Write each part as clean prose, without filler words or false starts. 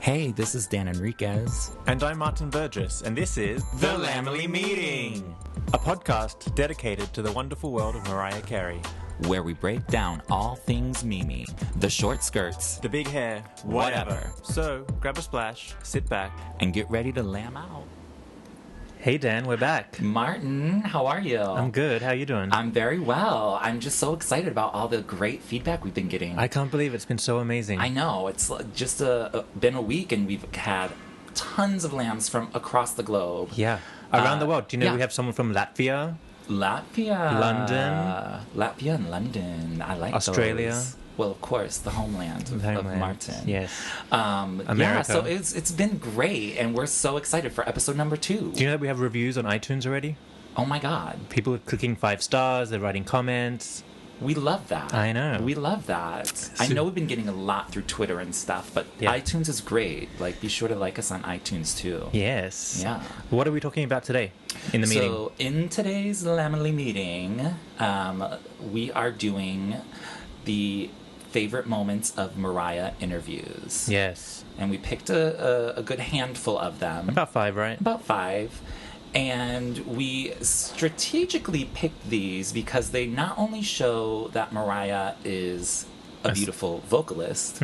Hey, this is Dan Enriquez. And I'm Martin Burgess, and this is The Lambily Meeting, a podcast dedicated to the wonderful world of Mariah Carey. where we break down all things Mimi, the short skirts, The big hair, Whatever. So, grab a splash, sit back. and get ready to lamb out. Hey Dan, we're back. Martin, how are you? I'm good, how you doing? I'm very well. I'm just so excited about all the great feedback we've been getting. I can't believe it's been so amazing. I know. It's just been a week and we've had tons of lambs from across the globe. Yeah, around the world. Do you know yeah. we have someone from Latvia? Latvia and London. I like Australia. those. Well, of course, the homeland of Martin. Yes. Yeah, America. so it's been great, and we're so excited for episode number 2. Do you know that we have reviews on iTunes already? Oh my God, People are clicking 5 stars, they're writing comments. we love that. I know. We love that. I know we've been getting a lot through Twitter and stuff, but Yeah. iTunes is great. Like, be sure to like us on iTunes too. Yes. Yeah. What are we talking about today in the meeting? So, in today's Lambily meeting, we are doing the favorite moments of Mariah interviews. Yes. And we picked a good handful of them. About 5, right? About 5. And we strategically picked these because they not only show that Mariah is a beautiful vocalist,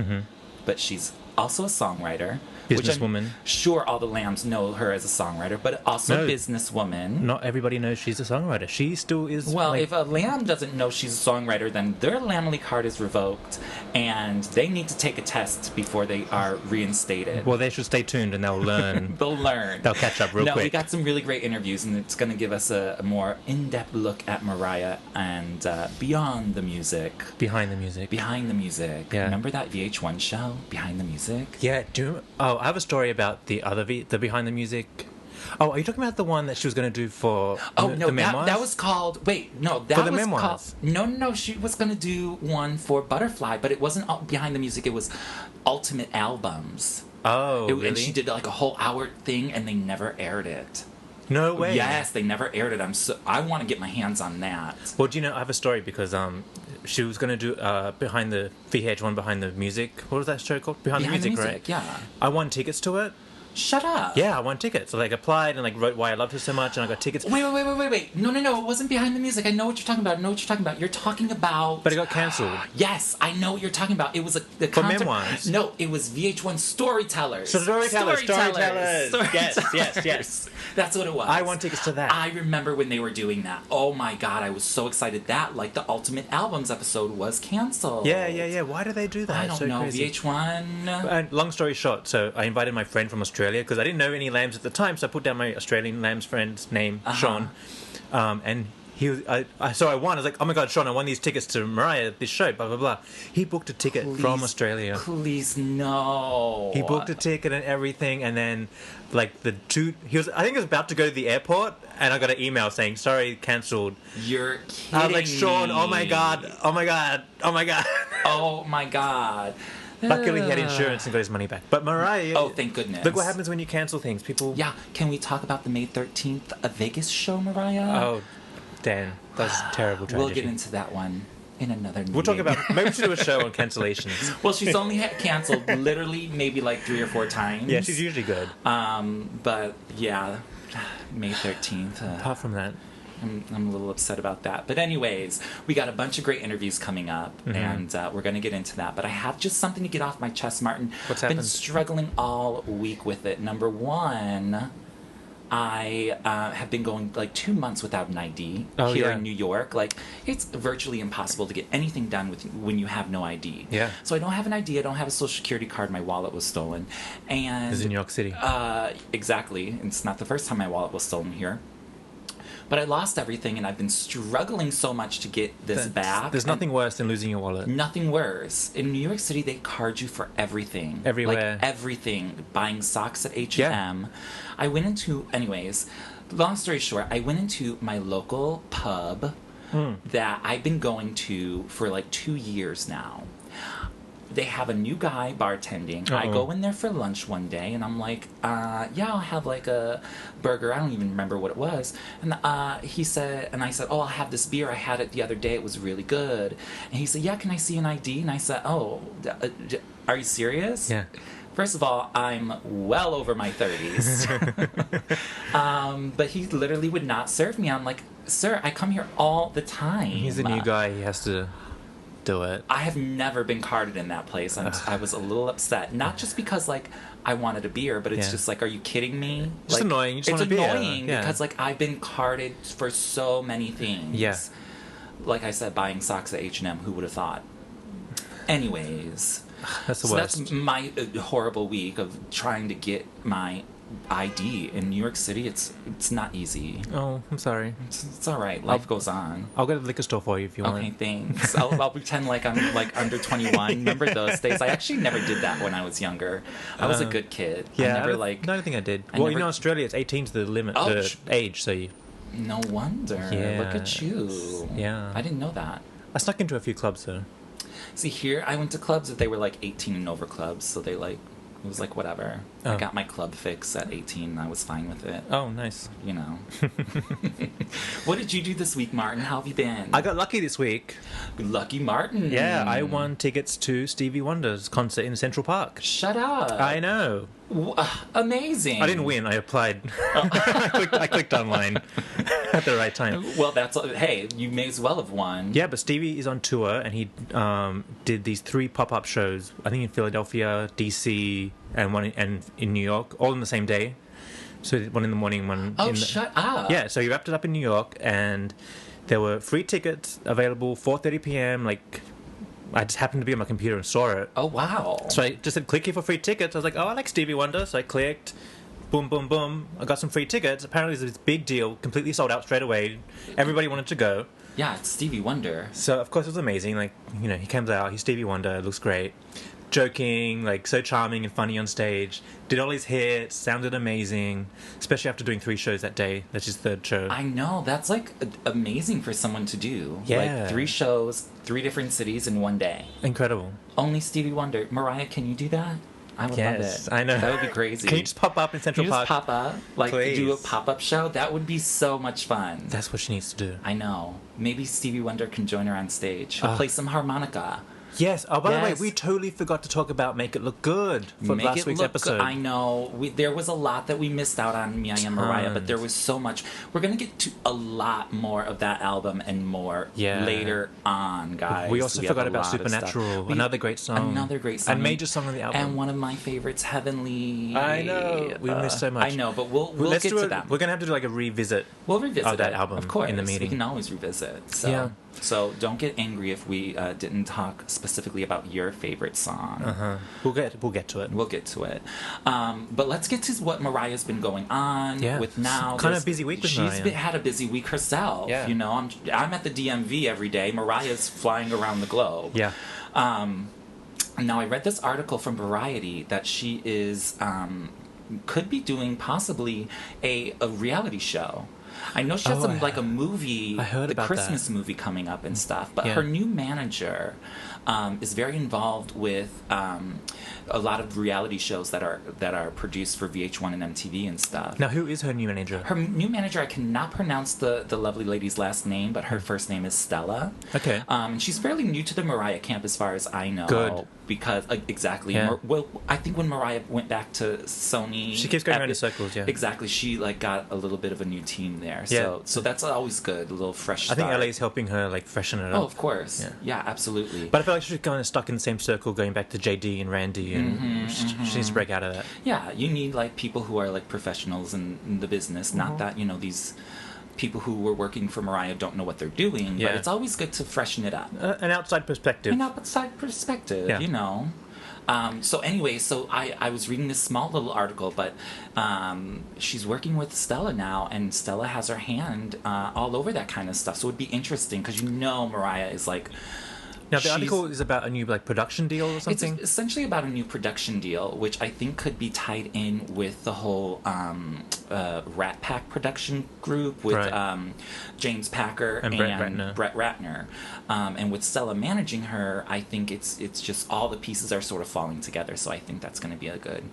but she's also a songwriter. Businesswoman. Which I'm sure all the lambs know her as a songwriter, but also a businesswoman. Not everybody knows she's a songwriter. She still is. Well, if a lamb doesn't know she's a songwriter, then their Lambily card is revoked, and they need to take a test before they are reinstated. Well, they should stay tuned and they'll learn. They'll learn. They'll catch up real quick. We got some really great interviews, and it's going to give us a more in-depth look at Mariah and beyond the music. Behind the music. Behind the music. Yeah. Remember that VH1 show, Behind the Music? Yeah. I have a story about the other the behind the music. Oh, are you talking about the one that she was going to do for No, the memoirs? that was called. Wait, no, that For the was memoirs. called. No. She was going to do one for Butterfly, but it wasn't Behind the Music. It was Ultimate Albums. Oh, really? And she did like a whole hour thing, and they never aired it. No way. Yes, they never aired it. I want to get my hands on that. Well, do you know, I have a story because she was going to do behind the VH1 Behind the Music. What was that show called? Behind the Music, right? Yeah. I won tickets to it. Shut up. Yeah, I won tickets. So, applied and, wrote why I loved her so much, and I got tickets. Wait. No. It wasn't Behind the Music. I know what you're talking about. You're talking about... But it got cancelled. Yes, I know what you're talking about. It was the For memoirs. No, it was VH1 Storytellers. Storytellers. Storytellers. Yes. That's what it was. I won tickets to that. I remember when they were doing that. Oh my God, I was so excited that, the Ultimate Albums episode was canceled. Yeah. Why do they do that? I don't know. Crazy. VH1... And long story short, so I invited my friend from Australia because I didn't know any lambs at the time, so I put down my Australian lambs friend's name, Sean, and he was, so I won. I was like, oh my God, Sean, I won these tickets to Mariah, this show, blah blah blah. He booked a ticket from Australia. Please no. He booked a ticket and everything, and then I think he was about to go to the airport, and I got an email saying, sorry, cancelled. You're kidding I was like, Sean, me. oh my God. Oh my God. Luckily, he had insurance and got his money back. But Mariah... Oh, thank goodness. Look what happens when you cancel things. People... Yeah, can we talk about the May 13th Vegas show, Mariah? Oh, Dan, that's a terrible tragedy. We'll get into that one in another meeting. We'll talk about... Maybe we should do a show on cancellations. Well, she's only canceled literally maybe 3 or 4 times. Yeah, she's usually good. But yeah, May 13th. Apart from that... I'm a little upset about that. But anyways, we got a bunch of great interviews coming up, and we're going to get into that. But I have just something to get off my chest, Martin. What's I've happened? been struggling all week with it. Number one, I have been going 2 months without an ID here in New York. It's virtually impossible to get anything done when you have no ID. Yeah. So I don't have an ID. I don't have a social security card. My wallet was stolen. And This is in New York City. Exactly. It's not the first time my wallet was stolen here. But I lost everything, and I've been struggling so much to get this back. There's nothing worse than losing your wallet. Nothing worse. In New York City, they card you for everything. Everywhere. Everything. Buying socks at H&M. I went into... Anyways, long story short, I went into my local pub that I've been going to for 2 years now. They have a new guy bartending. I go in there for lunch one day, and I'm like, I'll have a burger. I don't even remember what it was. And he said, and I said, oh, I'll have this beer. I had it the other day. It was really good. And he said, yeah, can I see an ID? And I said, oh, are you serious? Yeah. First of all, I'm well over my 30s. But he literally would not serve me. I'm like, sir, I come here all the time. He's a new guy. He has to do it. I have never been carded in that place. I was a little upset. Not just because, like, I wanted a beer, but it's just like, are you kidding me? Just like, annoying. You just it's want a beer. annoying because, like, I've been carded for so many things. Yeah. Like I said, buying socks at H&M, who would have thought? Anyways. That's the worst. That's my horrible week of trying to get my ID in New York City. It's not easy. Oh, I'm sorry. It's all right. Life goes on. I'll go to the liquor store for you if you want. Okay, thanks. I'll pretend like I'm like under 21. Remember those days? I actually never did that when I was younger. I was a good kid. Yeah, I never no, I don't think I did. Well, you know, Australia, it's 18 to the limit, the age, so you... No wonder. Yeah. Look at you. Yeah. I didn't know that. I snuck into a few clubs, though. See, here I went to clubs that they were like 18 and over clubs, so they like... It was like, whatever. Oh. I got my club fix at 18 and I was fine with it. Oh, nice. You know. What did you do this week, Martin? How have you been? I got lucky this week. Lucky Martin. Yeah, I won tickets to Stevie Wonder's concert in Central Park. Shut up. I know. Amazing. I didn't win. I applied. I clicked online at the right time. Well, hey, you may as well have won. Yeah, but Stevie is on tour, and he did these 3 pop-up shows, I think in Philadelphia, DC, and one in New York, all in the same day. So one in the morning, one Oh, in the... shut up. Yeah, so he wrapped it up in New York, and there were free tickets available, 4:30 p.m., like... I just happened to be on my computer and saw it. Oh, wow. So I just said, click here for free tickets. I was like, oh, I like Stevie Wonder. So I clicked. Boom, boom, boom. I got some free tickets. Apparently, it was this big deal. Completely sold out straight away. Everybody wanted to go. Yeah, it's Stevie Wonder. So, of course, it was amazing. Like, you know, he comes out. He's Stevie Wonder. Looks great. Joking, like, so charming and funny on stage. Did all his hits. Sounded amazing. Especially after doing 3 shows that day. That's his 3rd show. I know. That's, like, amazing for someone to do. Yeah. Like, 3 shows, 3 different cities in one day. Incredible. Only Stevie Wonder. Mariah, can you do that? I would love it. I know. That would be crazy. Can you just pop up in Central Can you Park? just pop up? Like, Please. do a pop-up show? That would be so much fun. That's what she needs to do. I know. Maybe Stevie Wonder can join her on stage. She'll play some harmonica. Yes. Oh, by the way, Yes. we totally forgot to talk about Make It Look Good for Make last it week's look episode. good. I know. There was a lot that we missed out on, me and Mariah, but there was so much. We're going to get to a lot more of that album and more later on, guys. We also have forgot a about lot of Supernatural, stuff. another great song. Another great song. And major song on the album. And one of my favorites, Heavenly. I know. We missed so much. I know, but we'll Let's get do to it. that. We're going to have to do like a revisit. We'll revisit of that it, album of course. in the meeting. We can always revisit. So, Yeah. So don't get angry if we didn't talk specifically about your favorite song. We'll get to it. We'll get to it. But let's get to what Mariah's been going on with now. Kind of busy week with Mariah. She's had a busy week herself. Yeah. You know, I'm at the DMV every day. Mariah's flying around the globe. Yeah. Now, I read this article from Variety that she is could be doing possibly a reality show. I know she has like a movie, I heard the about Christmas that. movie coming up and stuff, but her new manager is very involved with a lot of reality shows that are produced for VH1 and MTV and stuff. Now, who is her new manager? Her new manager, I cannot pronounce the lovely lady's last name, but her first name is Stella. Okay. And she's fairly new to the Mariah camp as far as I know. Good. Because, exactly. Yeah. Well, I think when Mariah went back to Sony... She keeps going around in circles, yeah. Exactly. She, like, got a little bit of a new team there. Yeah. So that's always good, a little fresh start. I think LA's helping her, like, freshen it up. Oh, of course. Yeah, absolutely. But I feel like she's kind of stuck in the same circle going back to JD and Randy, and she needs to break out of that. Yeah, you need, like, people who are, like, professionals in the business. Not that, these... people who were working for Mariah don't know what they're doing, but it's always good to freshen it up. An outside perspective. You know. So anyway, I was reading this small little article, but she's working with Stella now, and Stella has her hand all over that kind of stuff. So it'd be interesting, because Mariah is like... Now, the article is about a new production deal or something? It's essentially about a new production deal, which I think could be tied in with the whole Rat Pack production group with James Packer and Brett Ratner. And with Stella managing her, I think it's just all the pieces are sort of falling together. So I think that's going to be a good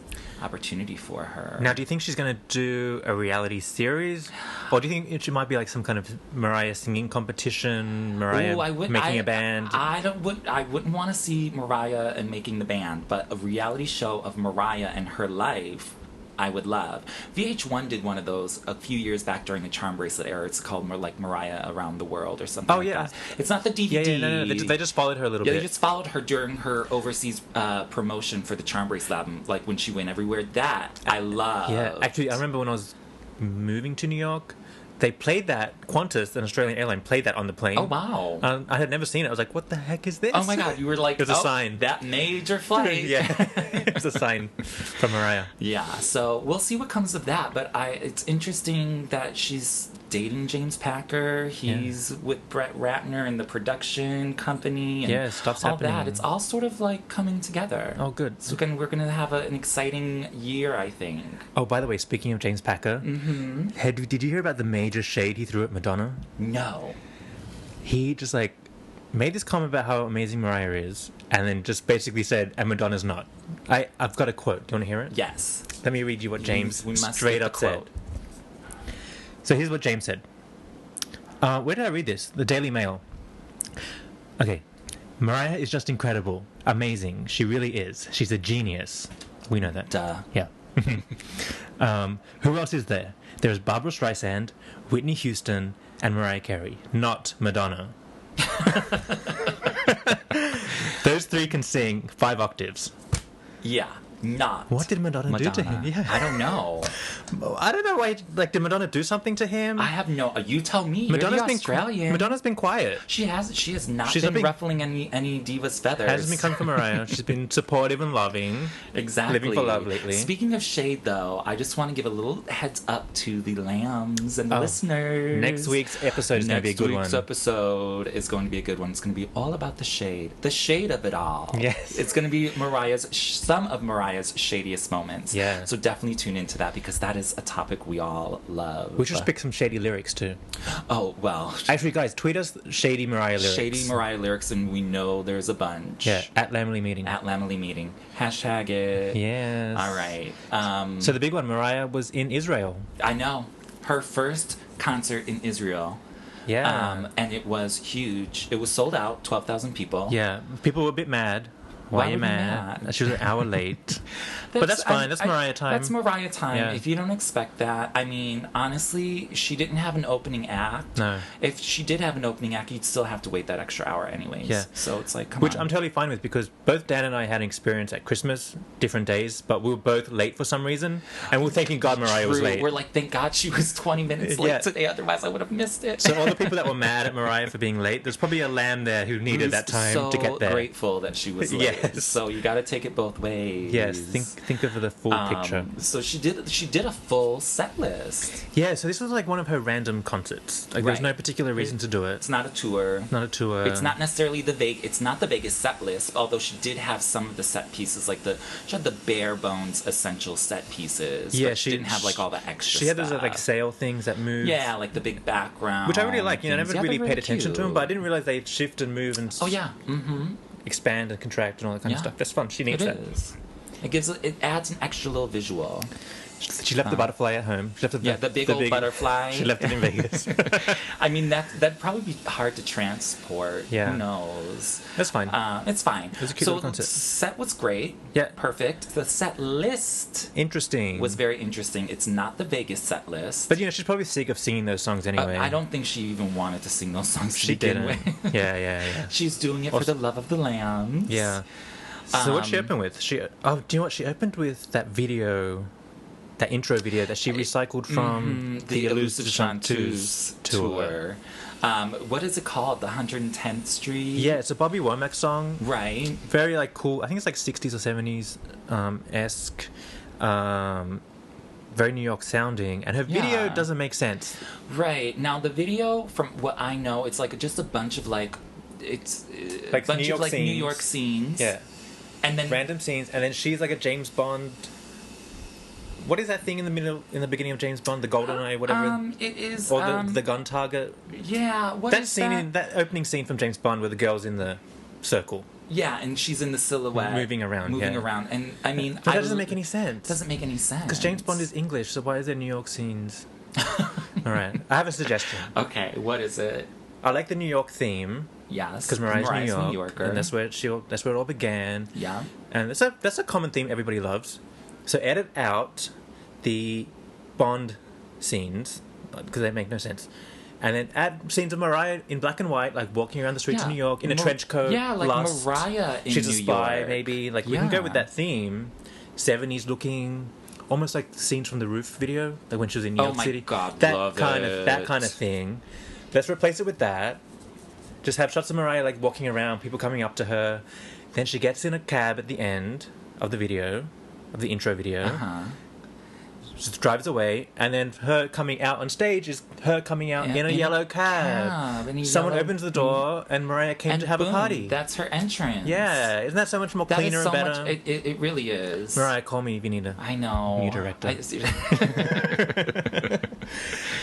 opportunity for her. Now, do you think she's going to do a reality series? Or do you think it might be like some kind of Mariah singing competition, Mariah making a band? I wouldn't want to see Mariah and making the band, but a reality show of Mariah and her life, I would love. VH1 did one of those a few years back during the Charm Bracelet era. It's called more like Mariah Around the World or something like that. It's not the DVD. No. They just followed her a little bit. They just followed her during her overseas promotion for the Charm Bracelet album, like when she went everywhere. That I love. Yeah, actually, I remember when I was moving to New York, they played that, Qantas, an Australian airline, played that on the plane. Oh, wow. I had never seen it. I was like, what the heck is this? Oh, my God. You were like, it was a sign. That major flight. Yeah. It was a sign from Mariah. Yeah, so we'll see what comes of that. But it's interesting that she's dating James Packer. He's with Brett Ratner in the production company. And stuff's all happening. That. It's all sort of like coming together. Oh, good. So we're going to have an exciting year, I think. Oh, by the way, speaking of James Packer, did you hear about the major shade he threw at Madonna? No. He just like made this comment about how amazing Mariah is, and then just basically said, and Madonna's not. I've got a quote. Do you want to hear it? Yes. Let me read you what James must straight up said. So here's what James said. Where did I read this? The Daily Mail. Okay. Mariah is just incredible. Amazing. She really is. She's a genius. We know that. Duh. Yeah. Who else is there? There's Barbra Streisand, Whitney Houston, and Mariah Carey. Not Madonna. Those three can sing 5 octaves. Yeah. Not. What did Madonna do to him? Yeah. I don't know. I don't know why. Like, did Madonna do something to him? I have no. You tell me. Madonna's You're the Australian. Madonna's been quiet. She has not been ruffling any diva's feathers. Hasn't been coming from Mariah. She's been supportive and loving. Exactly. Living for love lately. Speaking of shade, though, I just want to give a little heads up to the lambs and the listeners. Next week's episode is going to be a good one. Next week's episode is going to be a good one. It's going to be all about the shade of it all. Yes. It's going to be some of Mariah's shadiest moments. Yeah. So definitely tune into that because that is a topic we all love. We should just pick some shady lyrics too. Oh, well. Actually, guys, tweet us shady Mariah lyrics. Shady Mariah lyrics, and we know there's a bunch. Yeah, at Lambily Meeting. At Lambily Meeting. Hashtag it. Yes. All right. So the big one, Mariah was in Israel. I know. Her first concert in Israel. Yeah. And it was huge. It was sold out, 12,000 people. Yeah. People were a bit mad. Why are you mad? She was an hour late. But that's fine. That's Mariah time. That's Mariah time. Yeah. If you don't expect that, I mean, honestly, she didn't have an opening act. No. If she did have an opening act, you'd still have to wait that extra hour anyways. Yeah. So it's like, Which I'm totally fine with because both Dan and I had an experience at Christmas, different days, but we were both late for some reason. And we were thanking God Mariah was late. We're like, thank God she was 20 minutes late today, otherwise I would have missed it. So all the people that were mad at Mariah for being late, there's probably a lamb there who needed that time to get there. So grateful that she was late. Yes. So you got to take it both ways. Yes, think of the full picture. So she did a full set list. Yeah, so this was like one of her random concerts. Like there's no particular reason to do it. It's not a tour. Not a tour. It's not necessarily it's not the Vegas set list, although she did have some of the set pieces, like she had the bare bones essential set pieces. Yeah, but she didn't have like all the extra She had stuff. those like sail things that move. Yeah, like the big background. Which I really like. I never really paid attention cute. to them, but I didn't realize they'd shift and move and expand and contract and all that kind of stuff. That's fun. She needs that. It adds an extra little visual. She left the butterfly at home. She left the big old butterfly. She left it in Vegas. I mean, that'd probably be hard to transport. Yeah. Who knows? That's fine. It's fine. It was a cute little concert. The set was great. Yeah. Perfect. The set list interesting. Was very interesting. It's not the Vegas set list. But, she's probably sick of singing those songs anyway. I don't think she even wanted to sing those songs to begin begin with. Yeah. She's doing it for the love of the lambs. Yeah. So what'd she open with? Do you know what? She opened with that video, that intro video that she recycled from the Elusive Chanteuse tour. What is it called? The 110th Street? Yeah, it's a Bobby Womack song. Right. Very cool. I think it's 60s or 70s esque. Very New York sounding, and her video doesn't make sense. Right. Now the video, from what I know, it's just a bunch of it's like bunch New York of scenes. New York scenes. Yeah. And then random scenes, and then she's like a James Bond what is that thing in the beginning of James Bond, the golden eye, whatever, it is, or the gun target? Yeah, what That is scene that? in that opening scene from James Bond where the girl's in the circle. Yeah, and she's in the silhouette, Moving around, and I mean, But that doesn't make any sense. Doesn't make any sense Because James Bond is English, so why is there New York scenes? All right, I have a suggestion. Okay, what is it? I like the New York theme. Yes, Because Mariah's New York, Yorker, and that's where it all began. Yeah, And that's a common theme everybody loves. So edit out the Bond scenes because they make no sense, and then add scenes of Mariah in black and white, like walking around the streets of New York in a trench coat. Yeah, like Lust. Mariah in She's New a spy, York. maybe. Like we can go with that theme, 70s looking, almost like scenes from the Roof video, like when she was in New York City. God, that love kind it. of that kind of thing. Let's replace it with that. Just have shots of Mariah like walking around, people coming up to her. Then she gets in a cab at the end of the video, of the intro video. Just drives away, and then her coming out on stage is her coming out in a yellow cab. Someone opens the door, and Mariah came to have a party. That's her entrance. Yeah, isn't that so much more That cleaner is so and better? much, it really is. Mariah, call me if you need a I know. new director.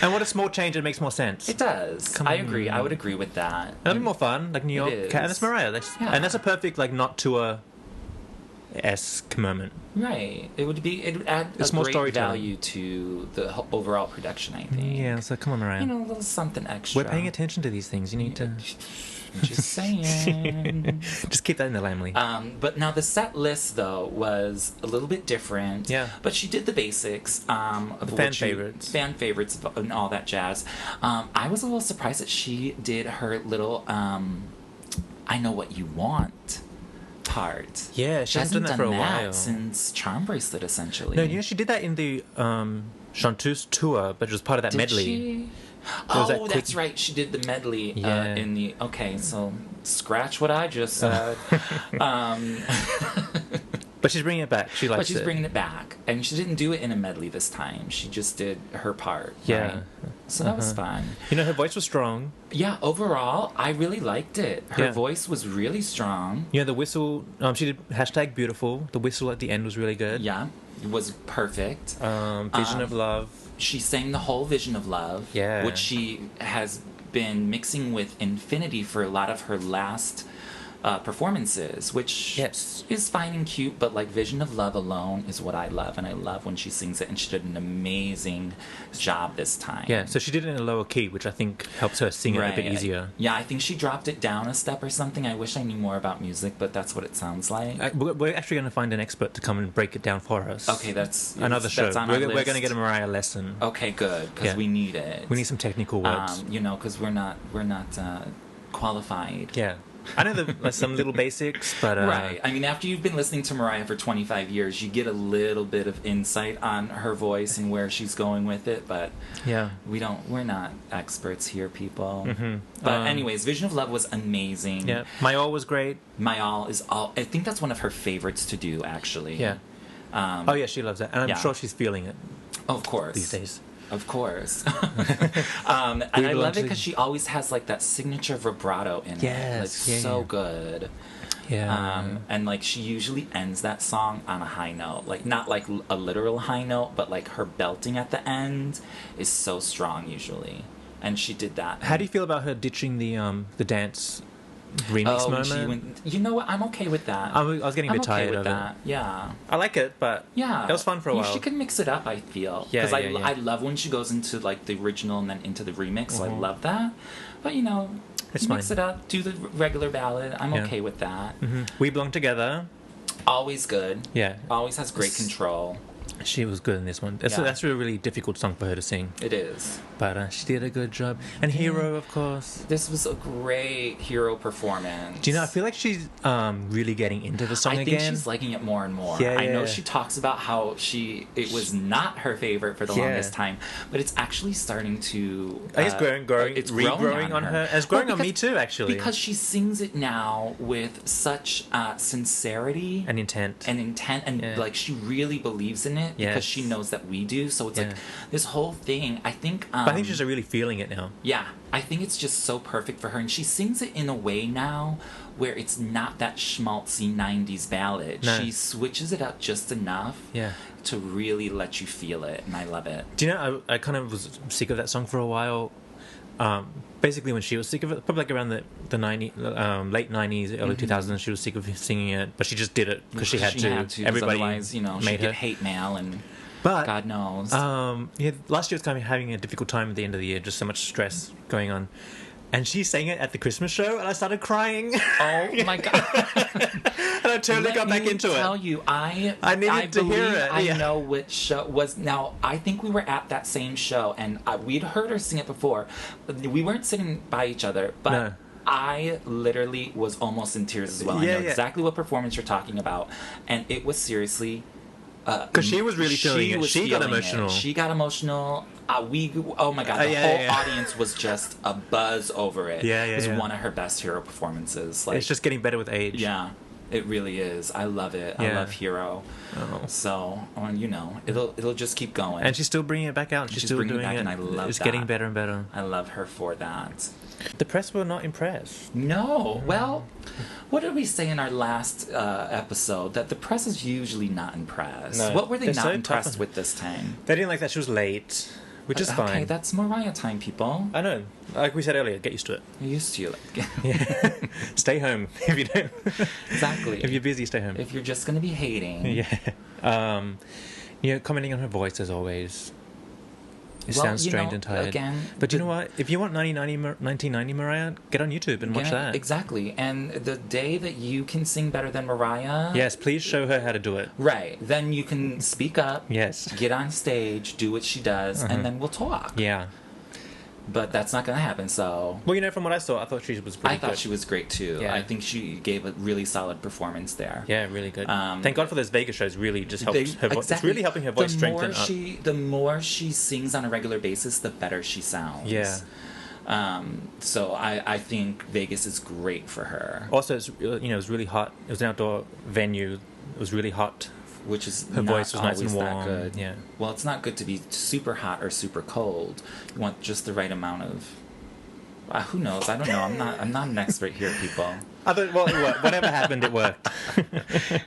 And what a small change, it makes more sense. It does. I agree. I would agree with that. That'd be more fun, like New York. is. And that's Mariah. And that's a perfect, like, not tour-esque moment. Right. It would add It's a more great storytelling. value to the overall production, I think. Yeah, so come on, Mariah. You know, a little something extra. We're paying attention to these things. You need to... Just saying. Just keep that in the Lambily. But now the set list, though, was a little bit different. Yeah. But she did the basics. Of fan favorites. Fan favorites and all that jazz. I was a little surprised that she did her little I Know What You Want part. Yeah, she hasn't done that for a while. Since Charm Bracelet, essentially. No, she did that in the Chanteuse tour, but it was part of that medley. She? was that Oh, quick- that's right. She did the medley Yeah. in the... Okay, so scratch what I just said. But she's bringing it back. She likes it. But she's bringing it back. And she didn't do it in a medley this time. She just did her part. Yeah. Right? So that was fun. You know, her voice was strong. Yeah, overall, I really liked it. Her Yeah. voice was really strong. You know, the whistle... she did #beautiful. The whistle at the end was really good. Yeah, it was perfect. Vision of Love. She sang the whole Vision of Love. Yeah. Which she has been mixing with Infinity for a lot of her last performances, which Yes. is fine and cute, but like Vision of Love alone is what I love, and I love when she sings it, and she did an amazing job this time. Yeah, so she did it in a lower key, which I think helps her sing it a bit Right. easier. Yeah, I think she dropped it down a step or something. I wish I knew more about music, but that's what it sounds like. We're actually going to find an expert to come and break it down for us. Okay, that's Another show. That's on We're our going to list. get a Mariah lesson. Okay, good, because Yeah. we need it. We need some technical words. You know, because we're not qualified. Yeah. I know some little basics, but... Right. I mean, after you've been listening to Mariah for 25 years, you get a little bit of insight on her voice and where she's going with it, but Yeah. we're not experts here, people. Mm-hmm. But anyways, Vision of Love was amazing. Yeah. My All was great. My All is all... I think that's one of her favorites to do, actually. Yeah. Oh, yeah, she loves that. And I'm yeah. sure she's feeling it Of course. these days. Of course. And I love it because she always has like that signature vibrato in it. Yes, Like yeah, so yeah. good. Yeah. And like she usually ends that song on a high note. Like not like a literal high note, but like her belting at the end is so strong usually. And she did that. How do you feel about her ditching the dance remix when she moment? went, you know what? I'm okay with that. I was getting a bit I'm okay tired with of that. it. Yeah. I like it, but Yeah. it was fun for a while. She could mix it up, I feel. Yeah, Because yeah. I love when she goes into like the original and then into the remix, so I Mhm. love that. But you know, It's mix fine. it up, do the regular ballad. I'm Yeah. okay with that. We Belong Together. Always good. Yeah. Always has great control. She was good in this one. Yeah. That's a really difficult song for her to sing. It is. But she did a good job. And Hero, of course. This was a great hero performance. Do you know, I feel like she's really getting into the song I again. think she's liking it more and more. Yeah, I know yeah. she talks about how it was not her favorite for the Yeah. longest time, but it's actually starting to... I guess growing, it's regrowing on her. It's growing on me too, actually. Because she sings it now with such sincerity and intent. and Yeah. like she really believes in it. it because she knows that we do. So it's like this whole thing. I think I think she's really feeling it now. Yeah, I think it's just so perfect for her, and she sings it in a way now where it's not that schmaltzy 90s ballad. No. She switches it up just enough to really let you feel it, and I love it. Do you know, I kind of was sick of that song for a while. Basically, when she was sick of it, probably like around the late 90s, early 2000s, she was sick of singing it, but she just did it because she had to. Everybody otherwise, you know, she'd get hate mail, and God knows. Last year was kind of having a difficult time at the end of the year, just so much stress going on. And she sang it at the Christmas show, and I started crying. Oh my God. And I totally got back into it. Let me tell you, I needed to hear it. I know which show was. Now, I think we were at that same show, and we'd heard her sing it before. We weren't sitting by each other, but no. I literally was almost in tears as well. I know exactly what performance you're talking about, and it was seriously... Because she was really feeling it. She got emotional. She got emotional. Oh my God, the whole audience was just a buzz over it. It was one of her best Hero performances. Like, it's just getting better with age. Yeah, it really is. I love it. I love Hero. Oh. So, you know, it'll just keep going. And she's still bringing it back out. She's still bringing doing it back, it. and I love it's that. getting better and better. I love her for that. The press were not impressed. No. Well, what did we say in our last episode? That the press is usually not impressed. No, what were they not impressed with this time? They didn't like that she was late, which is fine. Okay, that's Mariah time, people. I know. Like we said earlier, get used to it. You're used to it. Stay home if you don't. Exactly. If you're busy, stay home. If you're just going to be hating. Yeah. Commenting on her voice as always. It sounds strange and tired. Again, but you know what? If you want 1990 Mariah, get on YouTube and watch that. Exactly. And the day that you can sing better than Mariah... Yes, please show her how to do it. Right. Then you can speak up. Yes. Get on stage, do what she does, and then we'll talk. Yeah. But that's not going to happen, so... Well, you know, from what I saw, I thought she was pretty good. I thought she was great, too. Yeah. I think she gave a really solid performance there. Yeah, really good. Thank God for those Vegas shows. Really just helped her voice. It's really helping her voice strengthen up. The more she sings on a regular basis, the better she sounds. Yeah. So I think Vegas is great for her. Also, it was really hot. It was an outdoor venue. It was really hot. Which is her voice was nice and warm. That good. Yeah. Well, it's not good to be super hot or super cold. You want just the right amount of. Who knows? I don't know. I'm not an expert here, people. I thought, well, it worked. Whatever happened, it worked.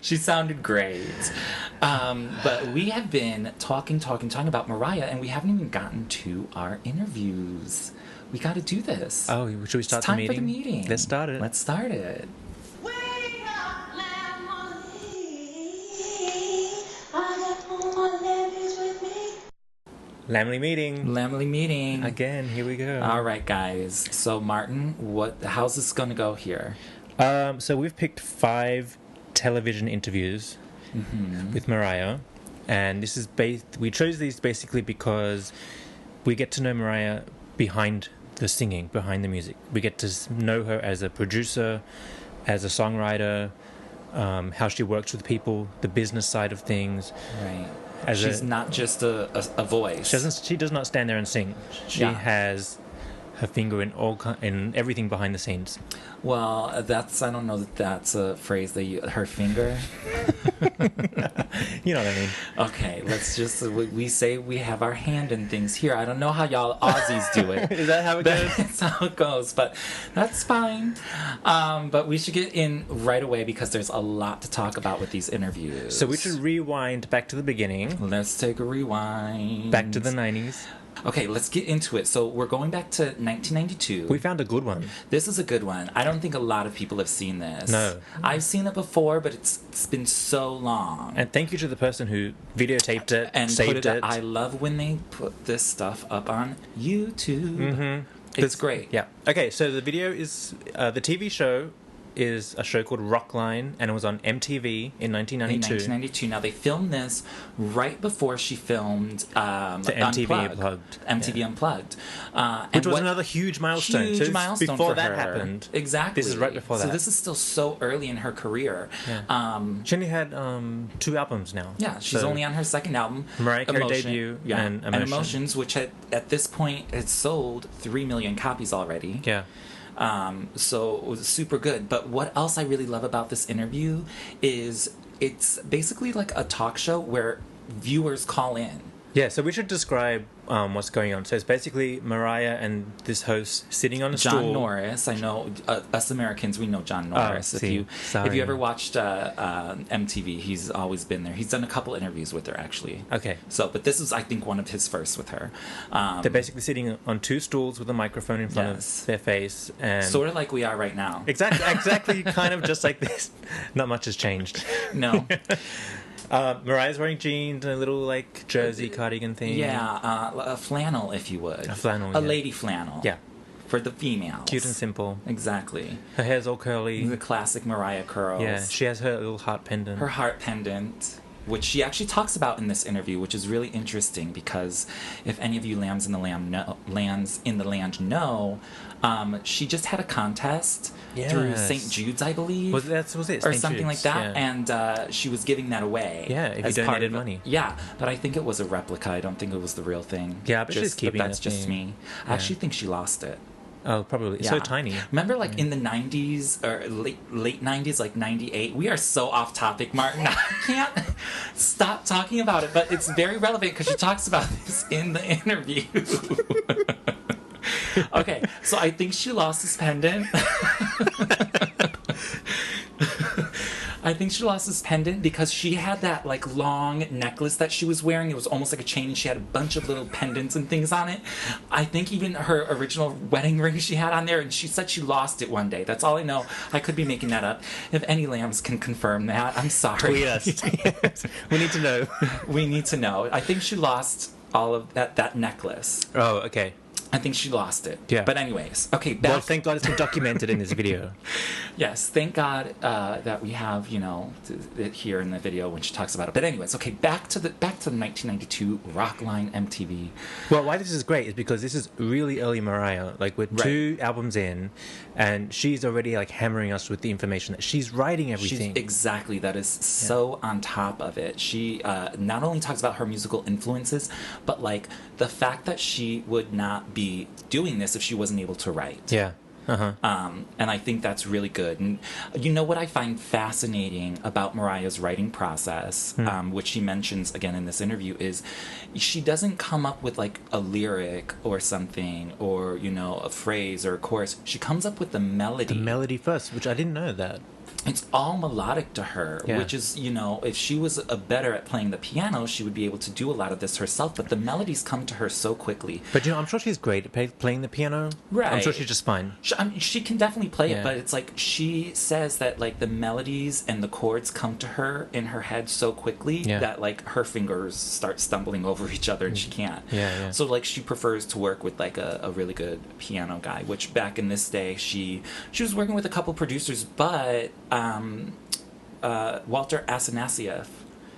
She sounded great. But we have been talking about Mariah, and we haven't even gotten to our interviews. We got to do this. Oh, should we start the meeting? It's time for the meeting. Let's start it. Let's start it. Lambily meeting. Again, here we go. All right, guys. So, Martin, how's this going to go here? So we've picked 5 television interviews with Mariah, and this is we chose these basically because we get to know Mariah behind the singing, behind the music. We get to know her as a producer, as a songwriter, how she works with people, the business side of things. Right. She's not just a voice. She does not stand there and sing. She has her finger in everything behind the scenes. Well, I don't know that that's a phrase that her finger. You know what I mean. Okay, let's just we say we have our hand in things here. I don't know how y'all Aussies do it. Is that how it goes? That's how it goes, but that's fine. But we should get in right away because there's a lot to talk about with these interviews. So we should rewind back to the beginning. Let's take a rewind. Back to the 90s. Okay, let's get into it. So we're going back to 1992. We found a good one. This is a good one. I don't think a lot of people have seen this. No. I've seen it before, but it's been so long. And thank you to the person who videotaped it and saved it. I love when they put this stuff up on YouTube. Mm-hmm. It's great. Yeah. Okay, so the video is... the TV show is a show called Rockline, and it was on MTV in 1992. Now, they filmed this right before she filmed the MTV Unplugged. MTV Unplugged. Which was another huge milestone. Huge milestone before for that her. Happened. Exactly. This is right before that. So this is still so early in her career. Yeah. She only had 2 albums now. Yeah, she's only on her second album. Mariah Carey debut and Emotions, which at this point had sold 3 million copies already. Yeah. So it was super good. But what else I really love about this interview is it's basically like a talk show where viewers call in. Yeah, so we should describe what's going on. So it's basically Mariah and this host sitting on a stool. John Norris, I know us Americans, we know John Norris. If you ever watched MTV, he's always been there. He's done a couple interviews with her, actually. Okay. So, but this is, I think, one of his first with her. They're basically sitting on two stools with a microphone in front of their face, and sort of like we are right now. Exactly, kind of just like this. Not much has changed. No. Mariah's wearing jeans and a little like jersey cardigan thing. Yeah, a flannel, if you would. A flannel, a lady flannel. Yeah. For the females. Cute and simple. Exactly. Her hair's all curly. The classic Mariah curls. Yeah, she has her little heart pendant. Her heart pendant, which she actually talks about in this interview, which is really interesting because if any of you lands in the land know, she just had a contest through St. Jude's, I believe. Was it or St. something Jude's, like that? Yeah. And she was giving that away. Yeah, if you donated money. Yeah, but I think it was a replica. I don't think it was the real thing. Yeah, but she's keeping it. That's just me. Yeah. I actually think she lost it. Oh, probably. It's so tiny. Remember, like, in the 90s, or late 90s, like 98? We are so off topic, Martin. I can't stop talking about it, but it's very relevant because she talks about this in the interview. Okay, so I think she lost this pendant. I think she lost this pendant because she had that, like, long necklace that she was wearing. It was almost like a chain, and she had a bunch of little pendants and things on it. I think even her original wedding ring she had on there, and she said she lost it one day. That's all I know. I could be making that up. If any lambs can confirm that, I'm sorry. Yes. We need to know. We need to know. I think she lost all of that necklace. Oh, okay. I think she lost it. Yeah. But anyways, okay. Back. Well, thank God it's been documented in this video. Yes, thank God that we have, it here in the video when she talks about it. But anyways, okay, back to the 1992 Rockline MTV. Well, why this is great is because this is really early Mariah. Like, we're 2 albums in, and she's already, like, hammering us with the information that she's writing everything. Exactly. That is so on top of it. She not only talks about her musical influences, but, like, the fact that she would not be doing this if she wasn't able to write. Yeah. Uh-huh. And I think that's really good. And you know what I find fascinating about Mariah's writing process, which she mentions again in this interview, is she doesn't come up with like a lyric or something or, a phrase or a chorus. She comes up with the melody. The melody first, which I didn't know that. It's all melodic to her, which is, if she was better at playing the piano, she would be able to do a lot of this herself. But the melodies come to her so quickly. But, I'm sure she's great at playing the piano. Right. I'm sure she's just fine. She can definitely play it, but it's like she says that, like, the melodies and the chords come to her in her head so quickly that, like, her fingers start stumbling over each other and she can't. Yeah. So, like, she prefers to work with, like, a really good piano guy, which back in this day, she was working with a couple producers, but... Walter Afanasieff,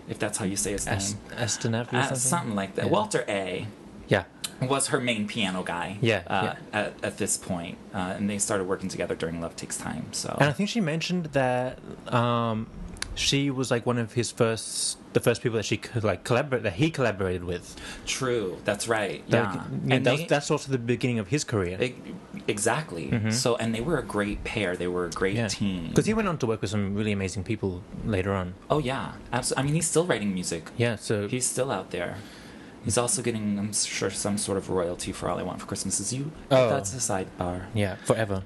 if that's how you say his name. Astanaf or something? Something like that. Yeah. Walter A. Yeah. Was her main piano guy. At this point, and they started working together during Love Takes Time. So. And I think she mentioned that she was like one of the first people that she could that he collaborated with. True, that's right. And that's also the beginning of his career. Exactly. Mm-hmm. So, and they were a great pair. They were a great team. Because he went on to work with some really amazing people later on. Oh yeah, absolutely. I mean, he's still writing music. Yeah, so he's still out there. He's also getting, I'm sure, some sort of royalty for All I Want for Christmas Is You. Oh. That's a sidebar. Yeah, forever.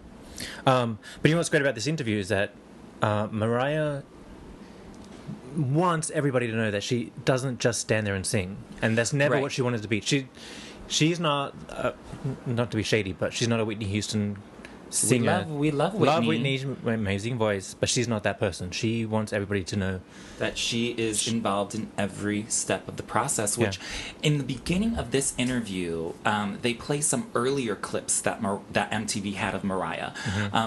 But you know what's great about this interview is that Mariah wants everybody to know that she doesn't just stand there and sing, and that's never what she wanted to be. She's not not to be shady, but she's not a Whitney Houston singer. We love Whitney. Love Whitney's amazing voice, but she's not that person. She wants everybody to know that she is involved in every step of the process, which in the beginning of this interview, they play some earlier clips that MTV had of Mariah,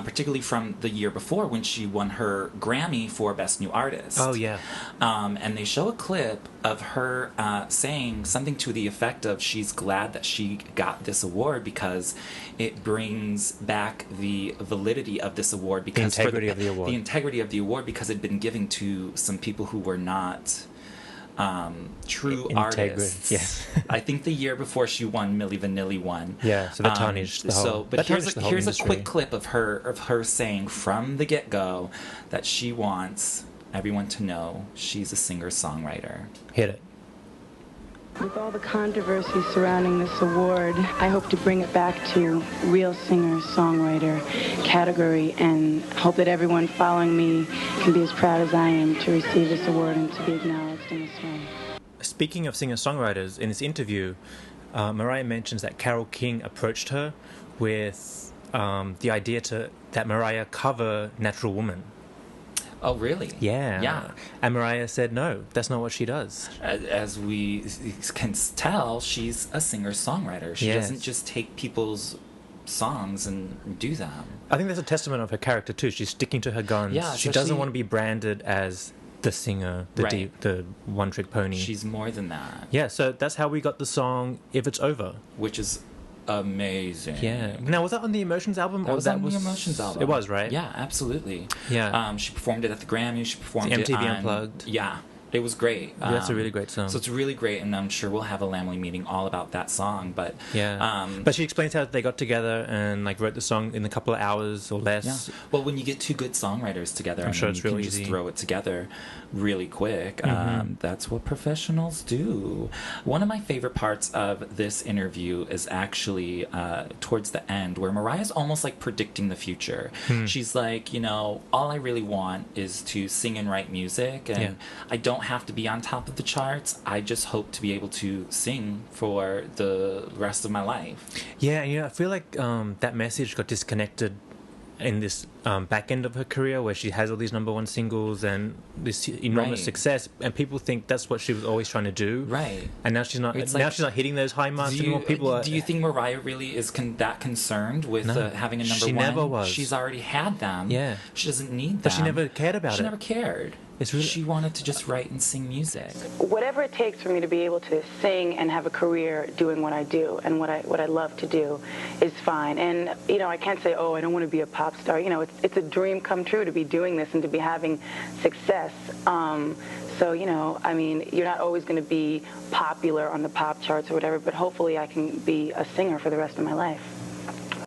particularly from the year before when she won her Grammy for Best New Artist. Oh, yeah. And they show a clip of her saying something to the effect of she's glad that she got this award because it brings back the validity of this award, because the integrity of the award, because it had been given to some people who were not true artists. Yes. I think the year before she won, Milli Vanilli won. Yeah, so that tarnished the whole. But here's a quick clip of her saying from the get-go that she wants everyone to know she's a singer-songwriter. Hit it. With all the controversy surrounding this award, I hope to bring it back to real singer-songwriter category and hope that everyone following me can be as proud as I am to receive this award and to be acknowledged in this way. Speaking of singer-songwriters, in this interview, Mariah mentions that Carole King approached her with the idea that Mariah cover Natural Woman. Oh, really? Yeah. Yeah. And Mariah said, no, that's not what she does. As we can tell, she's a singer-songwriter. She doesn't just take people's songs and do them. I think that's a testament of her character, too. She's sticking to her guns. Yeah, she doesn't want to be branded as the singer, the one-trick pony. She's more than that. Yeah, so that's how we got the song If It's Over. Which is amazing. Yeah. Now, was that on the Emotions album? That was on the Emotions album. It was, right? Yeah, absolutely. Yeah. She performed it at the Grammys. She performed it MTV on... Unplugged. Yeah. It was great. Yeah, that's a really great song. So it's really great, and I'm sure we'll have a Lambily meeting all about that song. But but she explains how they got together and wrote the song in a couple of hours or less. Yeah. Well, when you get two good songwriters together, I'm sure it's really just easy. Throw it together really quick. That's what professionals do. One of my favorite parts of this interview is actually towards the end, where Mariah's almost predicting the future. She's like, all I really want is to sing and write music, and I don't have to be on top of the charts. I just hope to be able to sing for the rest of my life. Yeah, I feel like that message got disconnected in this back end of her career, where she has all these number one singles and this enormous success, and people think that's what she was always trying to do. Right. And now she's not. She's not hitting those high marks anymore. Do you think Mariah really is that concerned with having a number one? She never was. She's already had them. Yeah. She doesn't need them. But she never cared about it. She never cared. She wanted to just write and sing music. Whatever it takes for me to be able to sing and have a career doing what I do and what I love to do is fine. And I can't say, I don't want to be a pop star. It's a dream come true to be doing this and to be having success. So you're not always going to be popular on the pop charts or whatever, but hopefully I can be a singer for the rest of my life.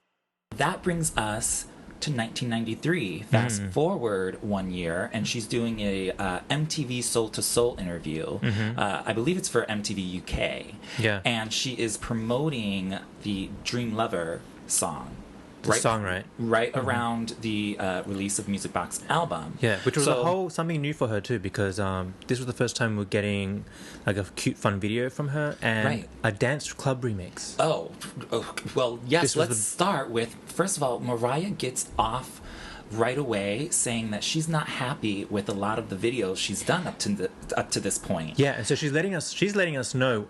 That brings us to 1993. Fast forward 1 year, and she's doing a MTV Soul to Soul interview. I believe it's for MTV UK. Yeah. And she is promoting the Dream Lover song. Right around the release of Music Box album. Yeah, which was something new for her too, because this was the first time we're getting a cute, fun video from her and a dance club remix. Oh, well, yes. Let's start with, first of all, Mariah gets off right away saying that she's not happy with a lot of the videos she's done up to this point. Yeah, and so she's letting us know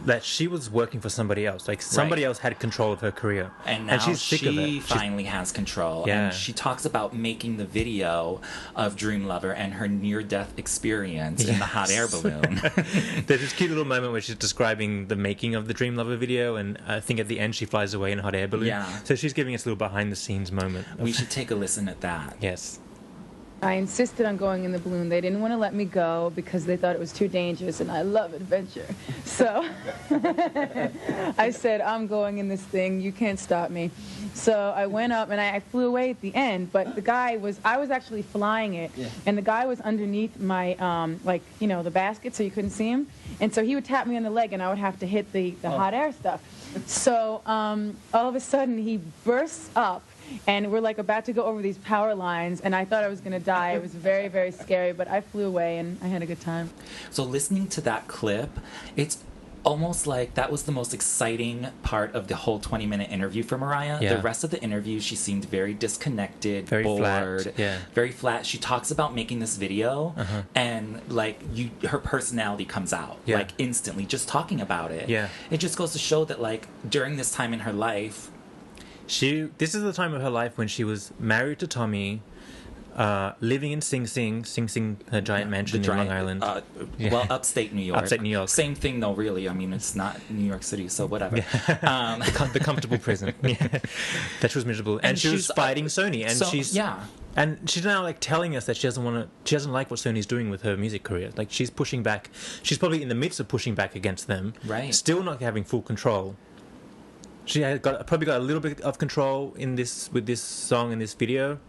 that she was working for somebody else. Somebody else had control of her career. And now she's sick of it. She finally has control. Yeah. And she talks about making the video of Dream Lover and her near-death experience in the hot air balloon. There's this cute little moment where she's describing the making of the Dream Lover video, and I think at the end she flies away in a hot air balloon. Yeah. So she's giving us a little behind-the-scenes moment. We should take a listen at that. Yes. I insisted on going in the balloon. They didn't want to let me go because they thought it was too dangerous, and I love adventure. So I said, I'm going in this thing. You can't stop me. So I went up, and I flew away at the end, but I was actually flying it, and the guy was underneath my, the basket, so you couldn't see him. And so he would tap me on the leg, and I would have to hit the hot air stuff. So all of a sudden, he bursts up, and we're about to go over these power lines, and I thought I was going to die. It was very, very scary, but I flew away, and I had a good time. So listening to that clip, it's almost like that was the most exciting part of the whole 20-minute interview for Mariah. Yeah. The rest of the interview, she seemed very disconnected, very bored, flat. Yeah. very flat. She talks about making this video, and her personality comes out instantly, just talking about it. Yeah. It just goes to show that during this time in her life, this is the time of her life when she was married to Tommy, living in Sing Sing, her giant mansion in Long Island. Well, upstate New York. Upstate New York. Same thing, though, really. I mean, it's not New York City, so whatever. Yeah. The comfortable prison. That she was miserable. And she was fighting Sony. And And she's now telling us that she doesn't like what Sony's doing with her music career. She's pushing back. She's probably in the midst of pushing back against them. Right. Still not having full control. She probably got a little bit of control with this song and this video,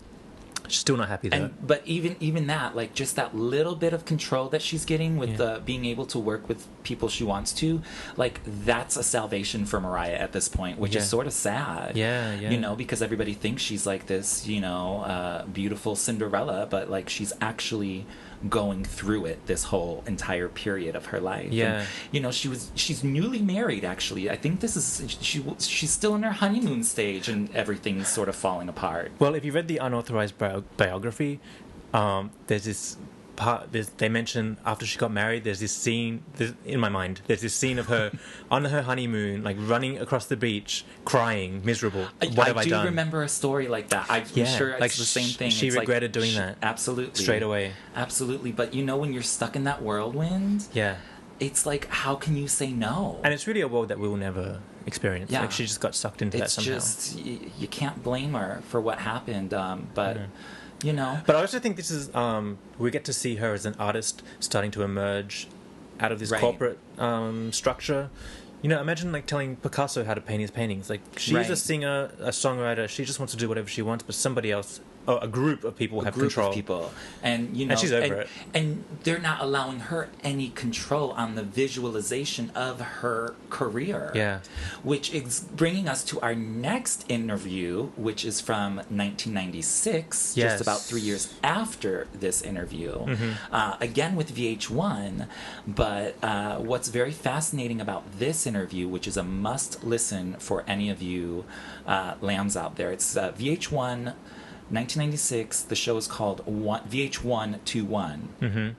She's still not happy though. But even that, like, just that little bit of control that she's getting with being able to work with people she wants to, like, that's a salvation for Mariah at this point, which is sort of sad. Yeah. You know, because everybody thinks she's like this, you know, beautiful Cinderella, but like she's actually going through it this whole entire period of her life. Yeah. And, you know, she's newly married, actually. I think she's still in her honeymoon stage and everything's sort of falling apart. Well, if you read the unauthorized biography, there's this part, they mention after she got married, there's this scene, in my mind, there's this scene of her on her honeymoon, like running across the beach, crying, miserable. What have I done? I do remember a story like that. I'm sure it's like the same thing. She regretted doing that. Absolutely. Straight away. Absolutely. But you know, when you're stuck in that whirlwind, it's like, how can you say no? And it's really a world that we will never experience. Yeah. Like, she just got sucked into that somehow. It's just, you can't blame her for what happened. But... You know, but I also think this is we get to see her as an artist starting to emerge out of this corporate structure. You know, imagine like telling Picasso how to paint his paintings. Like, she's a singer, a songwriter. She just wants to do whatever she wants, but somebody else, a group of people have control. Of people, and you know, and she's over it. And they're not allowing her any control on the visualization of her career. Yeah, which is bringing us to our next interview, which is from 1996, just about 3 years after this interview. Again with VH1, but what's very fascinating about this interview, which is a must listen for any of you lambs out there, it's VH1 1996. The show is called VH1 21.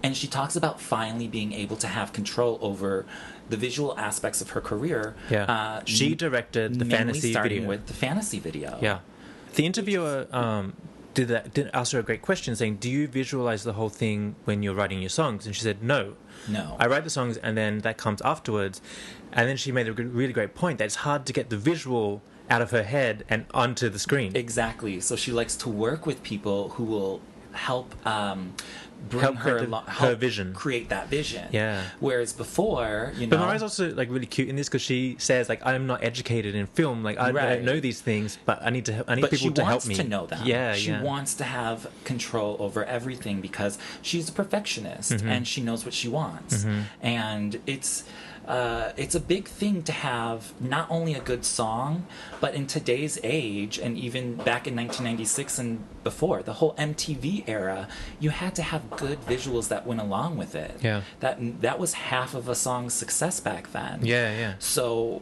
And she talks about finally being able to have control over the visual aspects of her career. She directed the fantasy video. With the fantasy video. The interviewer did ask her a great question, saying, do you visualize the whole thing when you're writing your songs? And she said, no. I write the songs and then that comes afterwards. And then she made a really great point that it's hard to get the visual out of her head and onto the screen. Exactly. So she likes to work with people who will help bring her vision, create that vision. Yeah. Whereas before, you know, but Mariah's also like really cute in this because she says like, I'm not educated in film, like I don't know these things, but I need people to help me. But she wants to know that. She Yeah. wants to have control over everything because she's a perfectionist and she knows what she wants, and it's a big thing to have not only a good song, but in today's age, and even back in 1996 and before, the whole MTV era, you had to have good visuals that went along with it. That was half of a song's success back then. So,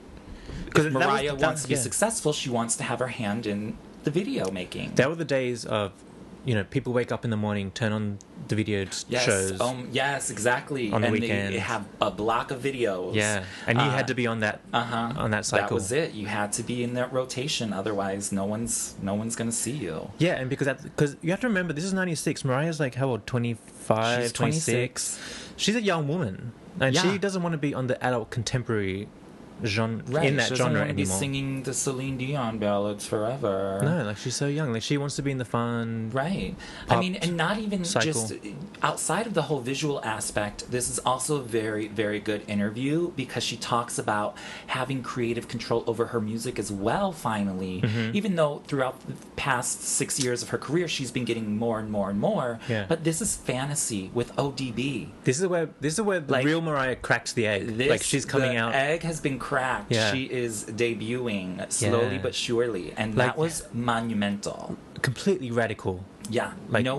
if Mariah wants to be successful, she wants to have her hand in the video making. That were the days of, you know, people wake up in the morning, turn on the video shows. Yes, exactly. On the and weekends. they have a block of videos. And you had to be on that cycle. That was it. You had to be in that rotation, otherwise no one's gonna see you. Yeah, and because you have to remember, this is 96. Mariah's like, how old? 25, She's 26. She's a young woman, and she doesn't want to be on the adult contemporary genre in that she genre anymore. Be singing the Celine Dion ballads forever. No, like she's so young. Like she wants to be in the fun. I mean, and not even cycle. Just outside of the whole visual aspect. This is also a very, very good interview because she talks about having creative control over her music as well. Finally, even though throughout the past 6 years of her career, she's been getting more and more and more. But this is fantasy with ODB. This is where the real Mariah cracks the egg. Like she's coming out. The egg has been cracked. She is debuting slowly but surely, and that was monumental. Completely radical. Like no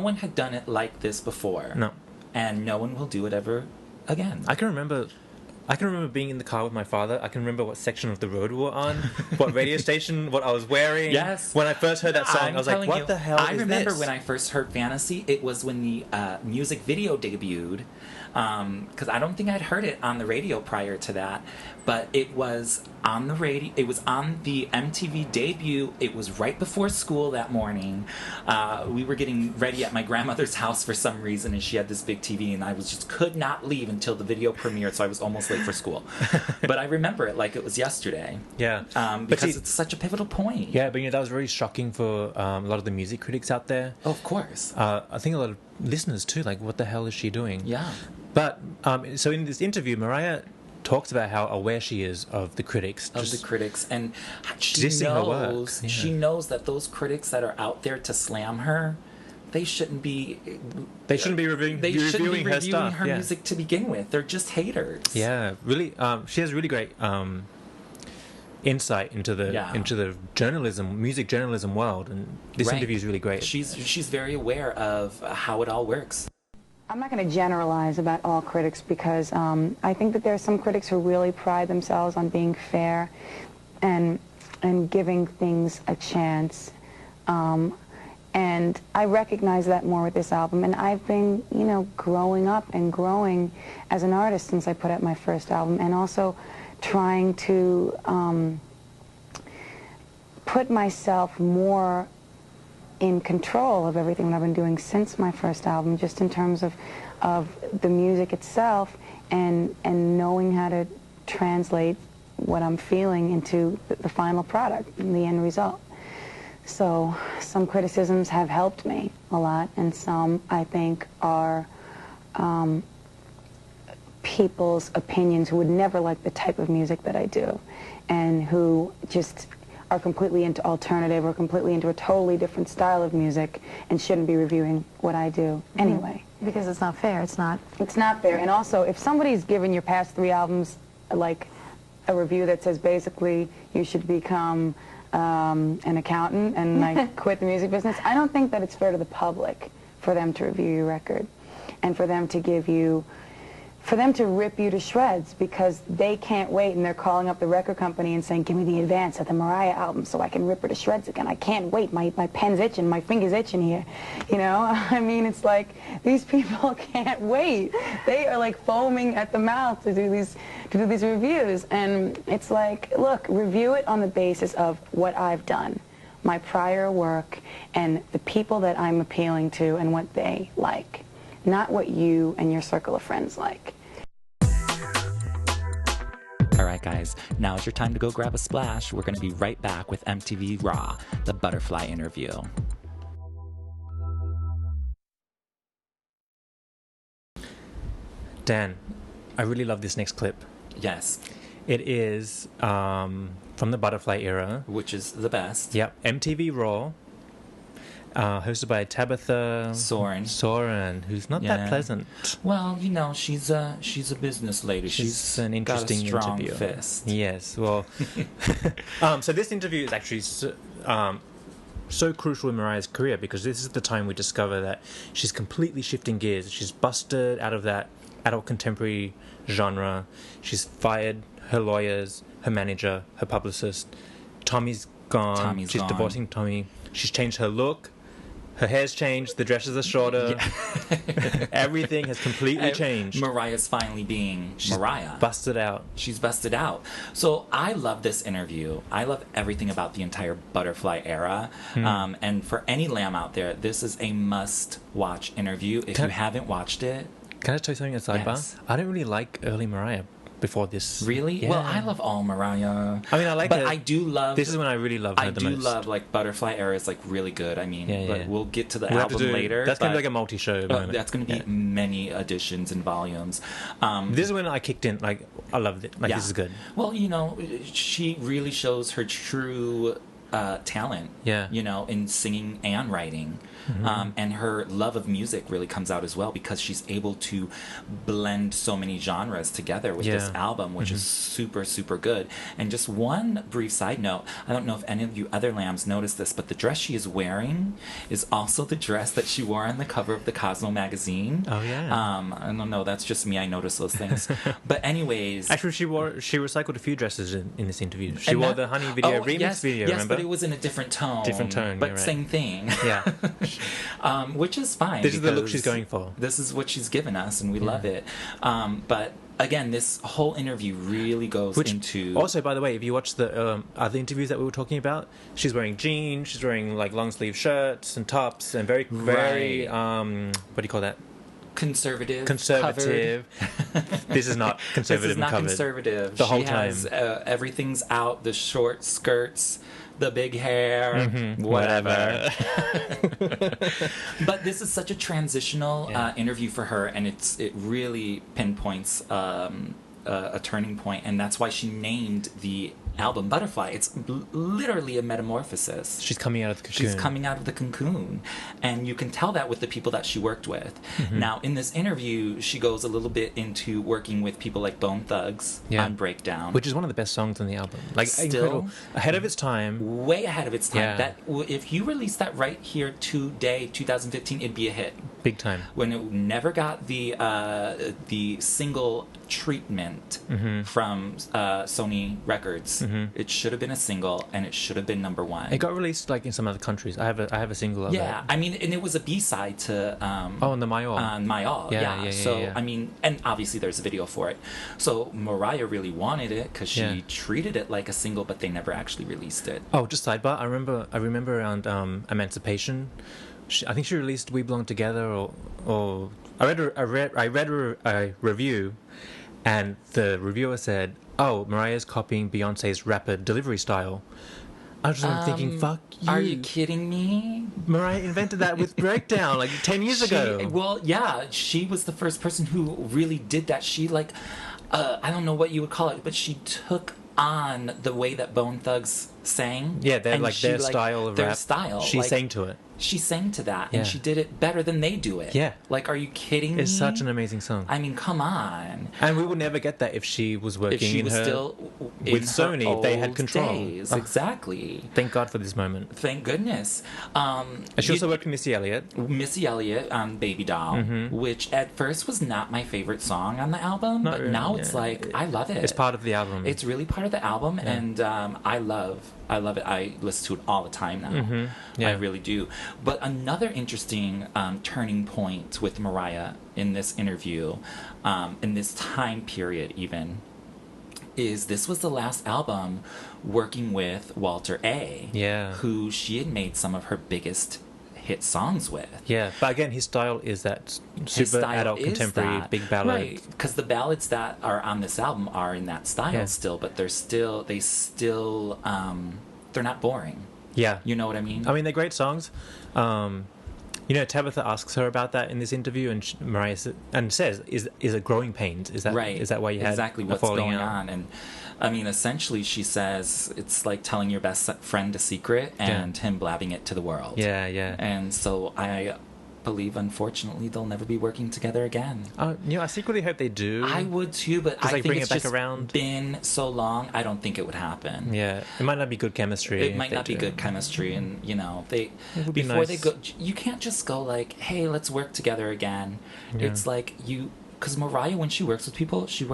one had done it like this before. No, and no one will do it ever again. I can remember being in the car with my father. I can remember what section of the road we were on, what radio station, what I was wearing. When I first heard that song, I was like, what the hell is this? I remember when I first heard Fantasy, it was when the music video debuted, because I don't think I'd heard it on the radio prior to that, but it was on the radio. It was on the MTV debut. It was right before school that morning. We were getting ready at my grandmother's house for some reason, and she had this big TV, and I could not leave until the video premiered, so I was almost late for school. But I remember it like it was yesterday. Because it's such a pivotal point. But that was very shocking for a lot of the music critics out there. Oh, of course. I think a lot of listeners too, like, what the hell is she doing? Yeah. But so in this interview, Mariah talks about how aware she is of the critics. Of the critics. And she dissing her work. knows, Yeah. she knows that those critics that are out there to slam her, they shouldn't be reviewing her stuff. her music to begin with. They're just haters. Yeah, really. She has really great insight into the music journalism world, and this interview is really great. She's very aware of how it all works. I'm not going to generalize about all critics because I think that there are some critics who really pride themselves on being fair and giving things a chance. And I recognize that more with this album. And I've been, growing up and growing as an artist since I put out my first album, and also trying to put myself more in control of everything that I've been doing since my first album, just in terms of the music itself and knowing how to translate what I'm feeling into the final product and the end result. So some criticisms have helped me a lot, and some I think are people's opinions who would never like the type of music that I do, and who just are completely into alternative or completely into a totally different style of music and shouldn't be reviewing what I do anyway. Because it's not fair. It's not fair. And also, if somebody's given your past 3 albums like a review that says basically you should become an accountant and like quit the music business, I don't think that it's fair to the public for them to review your record and for them to rip you to shreds, because they can't wait and they're calling up the record company and saying, give me the advance of the Mariah album so I can rip her to shreds again. I can't wait. My pen's itching. My finger's itching here. I mean, it's like these people can't wait. They are like foaming at the mouth to do these reviews. And it's like, look, review it on the basis of what I've done, my prior work, and the people that I'm appealing to and what they like, not what you and your circle of friends like. All right, guys, now is your time to go grab a splash. We're going to be right back with MTV Raw, the Butterfly interview. Dan, I really love this next clip. Yes. It is from the Butterfly era. Which is the best. Yep, MTV Raw. Hosted by Tabitha Soren, who's not that pleasant. Well, she's a business lady. She's an interesting got a strong interviewer. Fist. Yes, well, so this interview is actually so crucial in Mariah's career, because this is the time we discover that she's completely shifting gears. She's busted out of that adult contemporary genre. She's fired her lawyers, her manager, her publicist. Tommy's gone. She's divorcing Tommy. She's changed her look. Her hair's changed. The dresses are shorter. Yeah. Everything has completely changed. Mariah's finally being Mariah. Busted out. She's busted out. So I love this interview. I love everything about the entire Butterfly era. And for any lamb out there, this is a must-watch interview. If you haven't watched it. Can I tell you something at sidebar? Yes. I don't really like early Mariah before this. Really? Yeah. Well, I love all Mariah. I mean, I like but her. I do love... This is when I really love her the most. I do love, Butterfly era is, really good. I mean, but we'll get to the album later. That's going to be like a multi-show moment. That's going to be many editions and volumes. This is when I kicked in. I loved it. This is good. Well, she really shows her true talent, in singing and writing. And her love of music really comes out as well, because she's able to blend so many genres together with this album, which is super, super good. And just one brief side note, I don't know if any of you other lambs noticed this, but the dress she is wearing is also the dress that she wore on the cover of the Cosmo magazine. Oh, yeah. I don't know, that's just me, I notice those things. But anyways... Actually, she recycled a few dresses in this interview. She wore the Honey video remix video, remember? Yes, but it was in a different tone. But same thing. Yeah. Which is fine. This is the look she's going for. This is what she's given us, and we love it. But again, this whole interview really goes into... Also, by the way, if you watch the other interviews that we were talking about, she's wearing jeans, she's wearing long sleeve shirts and tops, and very, very, what do you call that? Conservative. This is not conservative. This is not covered. Conservative. The whole she has, time. Everything's out, the short skirts, the big hair, whatever. But this is such a transitional interview for her, and it really pinpoints a turning point, and that's why she named the album Butterfly. It's literally a metamorphosis. She's coming out of the cocoon. She's coming out of the cocoon. And you can tell that with the people that she worked with. Now, in this interview, she goes a little bit into working with people like Bone Thugs on Breakdown. Which is one of the best songs on the album. Like, Still, incredible. Ahead of its time. Way ahead of its time. Yeah. That if you released that right here today, 2015, it'd be a hit. Big time. When it never got the single treatment from Sony Records, it should have been a single, and it should have been number one. It got released like in some other countries. I have a single of it. Yeah, I mean, and it was a B-side to on the My All. on My All. Yeah. So I mean, and obviously there's a video for it. So Mariah really wanted it because she treated it like a single, but they never actually released it. Oh, just sidebar. I remember around Emancipation. I think she released "We Belong Together," or I read a review, and the reviewer said, "Oh, Mariah's copying Beyonce's rapper delivery style." I was just thinking, "Fuck you!" Are you kidding me? Mariah invented that with Breakdown like 10 years ago. Well, yeah, she was the first person who really did that. She I don't know what you would call it, but she took on the way that Bone Thugs sang. Yeah, they're and like their style of their rap. style. She sang to it. She sang to that, Yeah. and she did it better than they do it. Yeah. Like, are you kidding me? It's such an amazing song. I mean, come on. And we would never get that if she was working If she was still in with her Sony, if they had old control. days. Oh. Exactly. Thank God for this moment. Thank goodness. And she also worked with Missy Elliott. Missy Elliott on Baby Doll, which at first was not my favorite song on the album, Not but really, now it's yeah. like, I love it. It's part of the album. It's really part of the album, and I love it. I listen to it all the time now. Yeah. I really do. But another interesting turning point with Mariah in this interview, in this time period even, is this was the last album working with Walter A. Yeah. Who she had made some of her biggest hit songs with. Yeah, but again, his style is that His super style adult is contemporary that. big ballad. Right, because the ballads that are on this album are in that style still, but they're not boring. Yeah. You know what I mean? I mean, they're great songs. Tabitha asks her about that in this interview, and Mariah says, "Is it growing pains? Is that right? Is that why you had exactly a what's falling going out?" on?" And I mean, essentially, she says it's like telling your best friend a secret and him blabbing it to the world. Yeah, yeah. And so I believe, unfortunately, they'll never be working together again. I secretly hope they do. I would too, but I think bring it's it back just around. been so long. I don't think it would happen. Yeah, it might not be good chemistry. It might not be good chemistry, and they would be before nice. they go. You can't just go like, "Hey, let's work together again." Yeah. It's like because Mariah, when she works with people she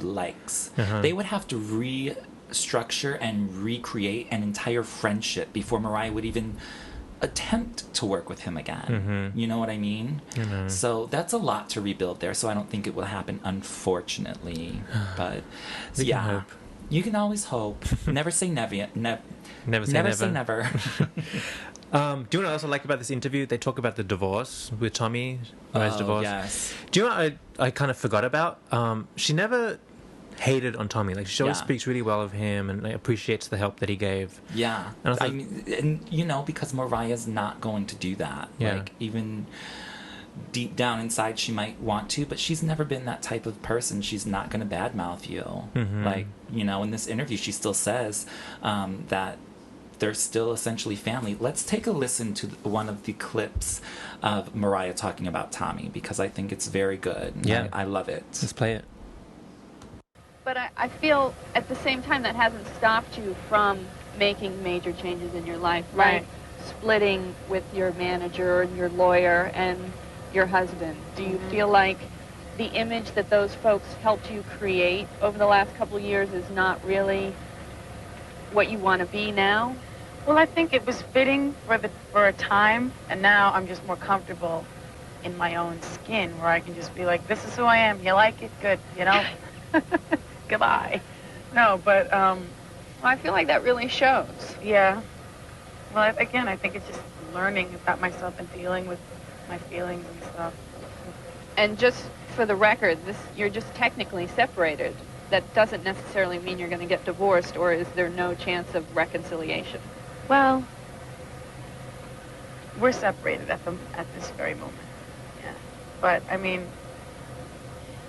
likes. They would have to restructure and recreate an entire friendship before Mariah would even attempt to work with him again. You know what I mean? So that's a lot to rebuild there. So I don't think it will happen, unfortunately. But We can hope. you can always hope. Never say never. Never say Never never. say never. Do you know what else I like about this interview? They talk about the divorce with Tommy, Mariah's divorce. Yes. Do you know what I kind of forgot about? She never hated on Tommy. Like, she always speaks really well of him and appreciates the help that he gave. Yeah. And I was like- mean, because Mariah's not going to do that. Yeah. Like, even deep down inside she might want to, but she's never been that type of person. She's not going to badmouth you. Like, in this interview she still says that they're still essentially family. Let's take a listen to one of the clips of Mariah talking about Tommy, because I think it's very good. And I love it. Let's play it. But I feel at the same time that hasn't stopped you from making major changes in your life, right? Splitting with your manager and your lawyer and your husband. Do you feel like the image that those folks helped you create over the last couple of years is not really what you want to be now? Well, I think it was fitting for a time, and now I'm just more comfortable in my own skin, where I can just be like, this is who I am. You like it? Good, Goodbye. No, but, I feel like that really shows. yeah. Well, again, I think it's just learning about myself and dealing with my feelings and stuff. And just for the record, you're just technically separated. That doesn't necessarily mean you're going to get divorced, or is there no chance of reconciliation? Well, we're separated at this very moment. Yeah. But, I mean,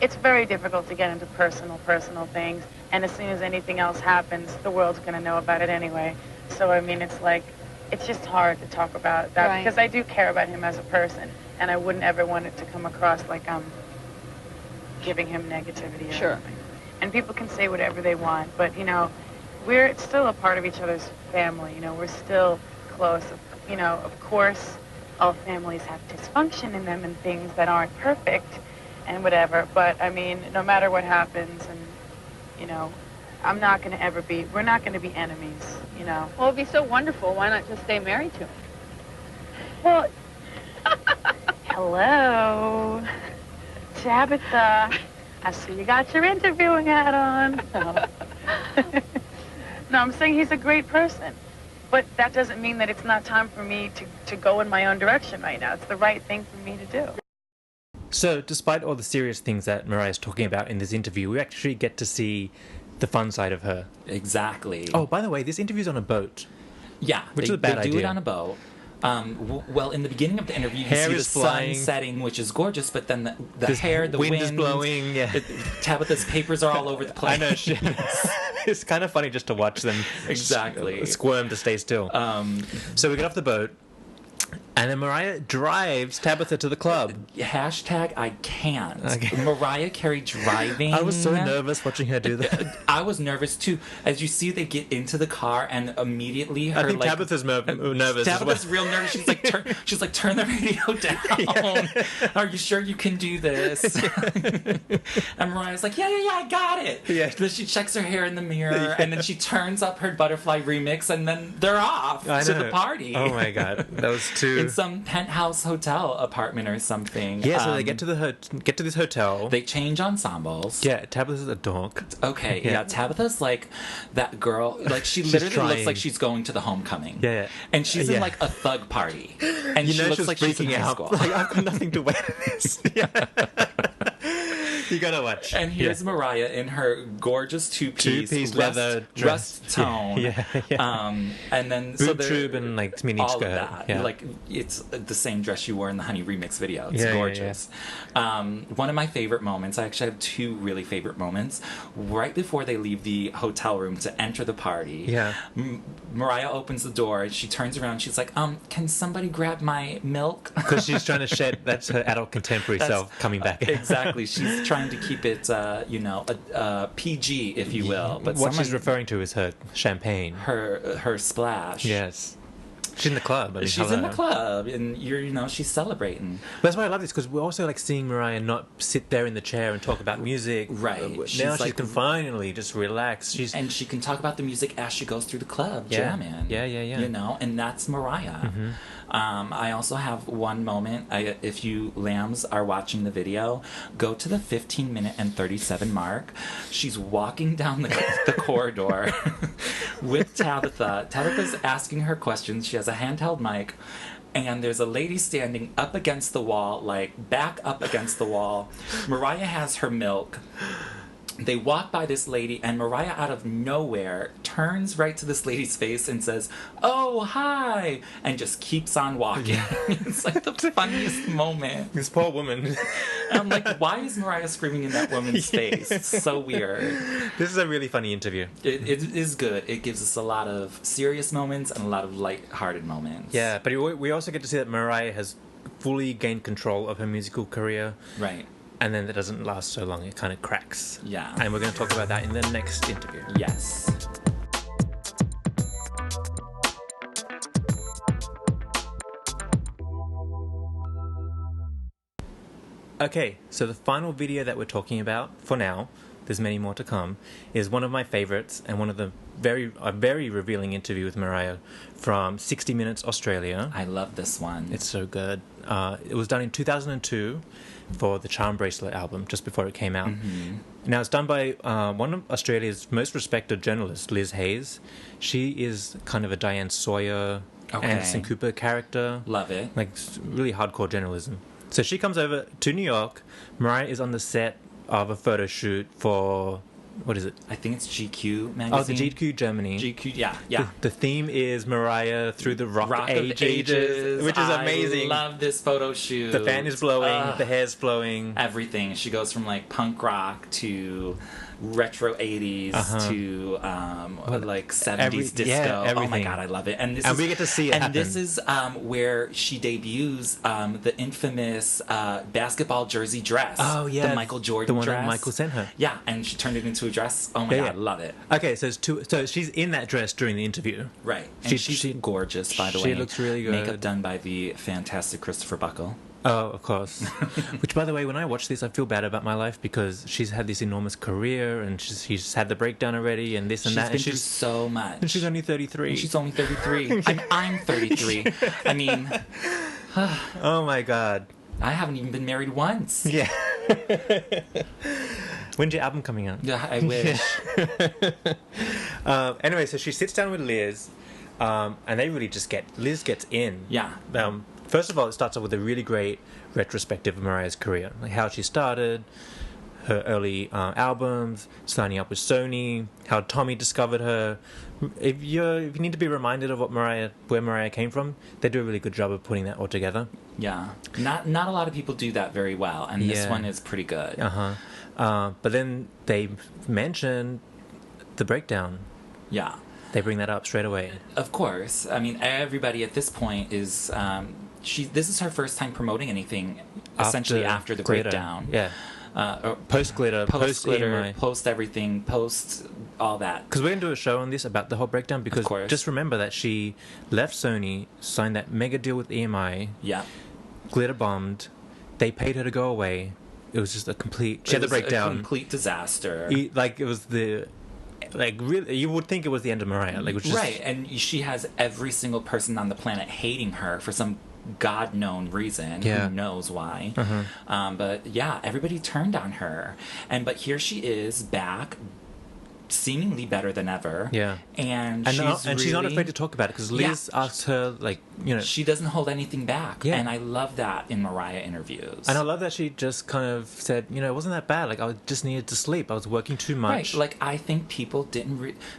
it's very difficult to get into personal things, and as soon as anything else happens, the world's going to know about it anyway. So, I mean, it's like, it's just hard to talk about that, Right. because I do care about him as a person, and I wouldn't ever want it to come across like I'm giving him negativity or Sure. anything. And people can say whatever they want, but, you know, we're still a part of each other's family, you know, we're still close. You know, of course, all families have dysfunction in them and things that aren't perfect and whatever, but, I mean, no matter what happens, and, you know, we're not going to be enemies, you know. Well, it'd be so wonderful. Why not just stay married to him? Well, hello, Tabitha. I see you got your interviewing hat on. No, I'm saying he's a great person. But that doesn't mean that it's not time for me to go in my own direction right now. It's the right thing for me to do. So, despite all the serious things that Mariah's talking about in this interview, we actually get to see the fun side of her. Exactly. Oh, by the way, this interview's on a boat. Yeah, Which they, is a bad they do it idea. on a boat. Well, in the beginning of the interview, you Hair see the is sun flying. setting, which is gorgeous, but then the This hair, the wind wind is blowing, yeah. Tabitha's papers are all over the place. I know, it's kind of funny just to watch them Exactly. squirm to stay still. So we get off the boat, and then Mariah drives Tabitha to the club. Hashtag I can't. Okay. Mariah Carey driving. I was so nervous watching her do that. I was nervous too. As you see, they get into the car and immediately her I think like Tabitha's nervous as well. Tabitha's real nervous. She's like, turn the radio down. Are you sure you can do this? And Mariah's like, yeah, I got it. Yeah. Then she checks her hair in the mirror and then she turns up her Butterfly remix and then they're off I to know. the party. Oh my god, that was too. In some penthouse hotel apartment or something. Yeah, so they get to this hotel. They change ensembles. Yeah, Tabitha's a dork. Okay, Yeah. yeah. Tabitha's like that girl. Like she literally trying. looks like she's going to the homecoming. Yeah. And she's in Yeah. like a thug party. And You she know looks she's like she's in freaking high out. school. Like, I've got nothing to wear to this. Yeah. You gotta watch. And here's Mariah in her gorgeous Two-piece leather dress. rust tone. Yeah. And then Boob they're- tube and like mini all skirt. of that. Yeah. Like it's the same dress you wore in the Honey remix video. It's Yeah, yeah, gorgeous. One of my favorite moments. I actually have two really favorite moments. Right before they leave the hotel room to enter the party. Yeah. Mariah opens the door. She turns around. She's like, "Can somebody grab my milk?" Because she's trying to shed, that's her adult contemporary self coming back. Exactly. She's trying to keep it, PG, if you will. But what she's referring to is her champagne. her splash. Yes. She's in the club. I mean, She's in the hello. club, and she's celebrating. That's why I love this, because we're also like seeing Mariah not sit there in the chair and talk about music. Right. Now She's, she like, can finally just relax. And she can talk about the music as she goes through the club, Yeah. jamming. Yeah. And that's Mariah. Mm-hmm. I also have one moment. If you lambs are watching the video, go to the 15-minute and 37 mark. She's walking down the corridor with Tabitha. Tabitha's asking her questions. She has a handheld mic. And there's a lady standing up against the wall, like back up against the wall. Mariah has her milk. They walk by this lady, and Mariah, out of nowhere, turns right to this lady's face and says, "Oh, hi," and just keeps on walking. It's like the funniest moment. This poor woman. And I'm like, why is Mariah screaming in that woman's face? It's so weird. This is a really funny interview. It is good. It gives us a lot of serious moments and a lot of light-hearted moments. Yeah, but we also get to see that Mariah has fully gained control of her musical career. Right. And then that doesn't last so long. It kind of cracks. Yeah. And we're going to talk about that in the next interview. Yes. Okay, so the final video that we're talking about for now, there's many more to come, is one of my favorites and one of the very revealing interview with Mariah from 60 Minutes Australia. I love this one. It's so good. It was done in 2002 for the Charm Bracelet album, just before it came out. Mm-hmm. Now, it's done by one of Australia's most respected journalists, Liz Hayes. She is kind of a Diane Sawyer, Okay. Anderson Cooper character. Love it. Like, really hardcore journalism. So she comes over to New York. Mariah is on the set of a photo shoot for what is it? I think it's GQ magazine. Oh, the GQ Germany. GQ, yeah. The theme is Mariah through the rock Rock ages, of Ages, which is amazing. I love this photo shoot. The fan is blowing, the hair's flowing. Everything. She goes from like punk rock to retro 80s to like 70s disco. Yeah, oh my everything. god, I love it. And we get to see it happen. this is where she debuts the infamous basketball jersey dress. Oh yeah, the Michael Jordan the one dress. that Michael sent her. Yeah, and she turned it into a dress. Oh my god, love it. Okay, so so she's in that dress during the interview. Right. And she's gorgeous, by the way. She looks really good. Makeup done by the fantastic Christopher Buckle. Oh, of course. Which, by the way, when I watch this, I feel bad about my life because she's had this enormous career and she's had the breakdown already and this and that. She's been through so much. And she's only 33. And she's only 33. I'm 33. I mean... oh, my God. I haven't even been married once. Yeah. When's your album coming out? Yeah, I wish. Anyway, so she sits down with Liz and they really just Liz gets in. Yeah. First of all, it starts off with a really great retrospective of Mariah's career, like how she started, her early albums, signing up with Sony, how Tommy discovered her. If you need to be reminded of where Mariah came from, they do a really good job of putting that all together. Yeah, not a lot of people do that very well, and this one is pretty good. But then they mention the breakdown. Yeah. They bring that up straight away. Of course. I mean, everybody at this point is... this is her first time promoting anything, essentially after the Glitter. breakdown. Yeah. Post glitter, post EMI. Post everything, post all that. Because we're going to do a show on this about the whole breakdown. Because just remember that she left Sony, signed that mega deal with EMI. Yeah. Glitter bombed. They paid her to go away. It was just a complete... She had the breakdown. A complete disaster. It was the... really, you would think it was the end of Mariah. It was just... Right, and she has every single person on the planet hating her for some God-known reason. Yeah. Who knows why? But yeah, everybody turned on her. But here she is back, seemingly better than ever. Yeah. And she's not afraid to talk about it because Liz asked her, she doesn't hold anything back. Yeah. And I love that in Mariah interviews. And I love that she just kind of said, it wasn't that bad. I just needed to sleep. I was working too much. Right. I think people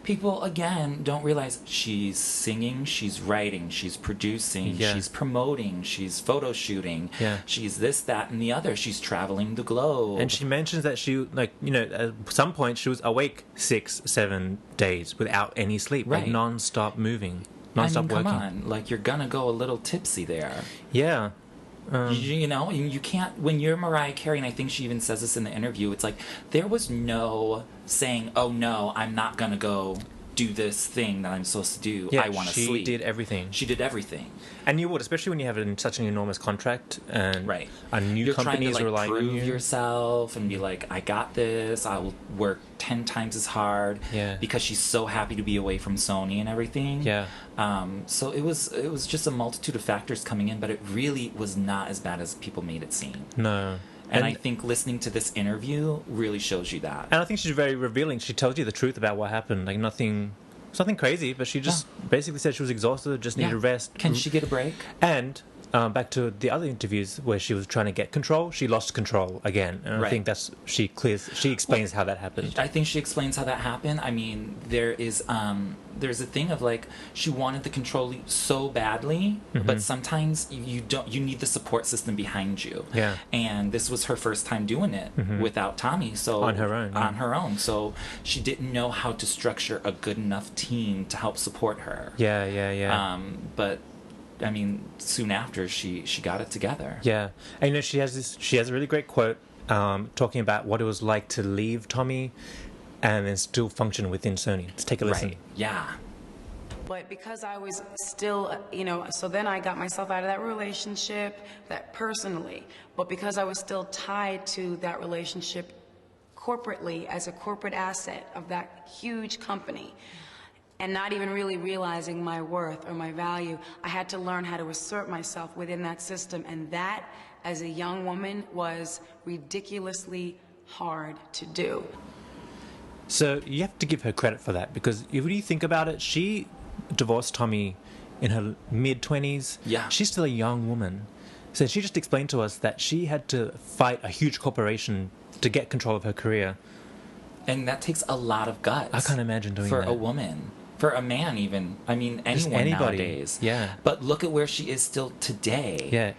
people, again, don't realize she's singing, she's writing, she's producing, she's promoting, she's photo shooting, she's this, that, and the other. She's traveling the globe. And she mentions that she, at some point she was awake 6-7 days without any sleep, non-stop moving, non-stop working. Come on, you're gonna go a little tipsy there. Yeah. You can't, when you're Mariah Carey, and I think she even says this in the interview, it's there was no saying, oh no, I'm not gonna go do this thing that I'm supposed to do. I want to sleep. She did everything. She did everything. And you would, especially when you have such an enormous contract and a new company is relying on you. You're trying to prove yourself and be I got this. I'll work 10 times as hard. Yeah. Because she's so happy to be away from Sony and everything. Yeah. So it was just a multitude of factors coming in, but it really was not as bad as people made it seem. No. And I think listening to this interview really shows you that. And I think she's very revealing. She tells you the truth about what happened. Nothing crazy, but she just basically said she was exhausted, just needed rest. Can she get a break? And back to the other interviews where she was trying to get control, she lost control again. And I think she explains how that happened. I think she explains how that happened. I mean, there's a thing of she wanted the control so badly, but sometimes you need the support system behind you. Yeah. And this was her first time doing it without Tommy, so on her own. So she didn't know how to structure a good enough team to help support her. Yeah. But I mean, soon after she got it together. Yeah. And she has a really great quote talking about what it was like to leave Tommy and then still function within Sony. Let's take a listen. Right. Yeah. But because I was still, so then I got myself out of that relationship, that personally. But because I was still tied to that relationship corporately as a corporate asset of that huge company, and not even really realizing my worth or my value, I had to learn how to assert myself within that system. And that, as a young woman, was ridiculously hard to do. So you have to give her credit for that, because if you think about it, she divorced Tommy in her mid-20s. Yeah. She's still a young woman. So she just explained to us that she had to fight a huge corporation to get control of her career. And that takes a lot of guts. I can't imagine doing for that. a woman. For a man, even. I mean, anyone anybody. nowadays. Yeah. But look at where she is still today. Yeah.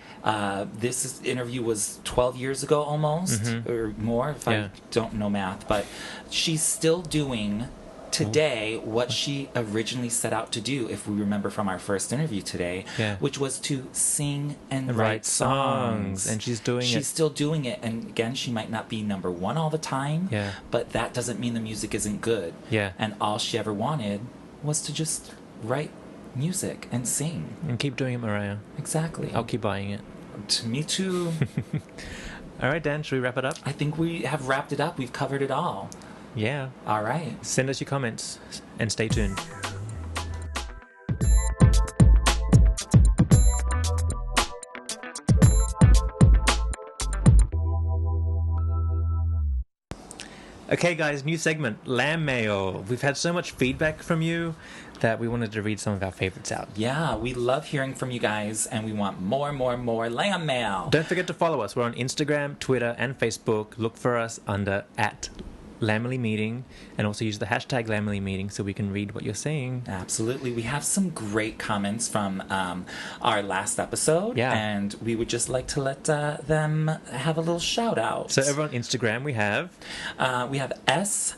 This interview was 12 years ago almost, or more, if I don't know math. But she's still doing today what she originally set out to do, if we remember from our first interview today, which was to sing and write songs. And she's doing it. She's still doing it. And again, she might not be number one all the time, but that doesn't mean the music isn't good. Yeah. And all she ever wanted was to just write music and sing. And keep doing it, Mariah. Exactly. I'll keep buying it. Me too. All right, Dan, should we wrap it up? I think we have wrapped it up. We've covered it all. Yeah. All right. Send us your comments and stay tuned. Okay, guys, new segment, Lamb Mail. We've had so much feedback from you that we wanted to read some of our favorites out. Yeah, we love hearing from you guys, and we want more lamb mail. Don't forget to follow us. We're on Instagram, Twitter, and Facebook. Look for us under @Lambily Meeting, and also use the hashtag Lambily Meeting so we can read what you're saying. Absolutely. We have some great comments from our last episode, and we would just like to let them have a little shout out. So over on Instagram we have S_Rafferty.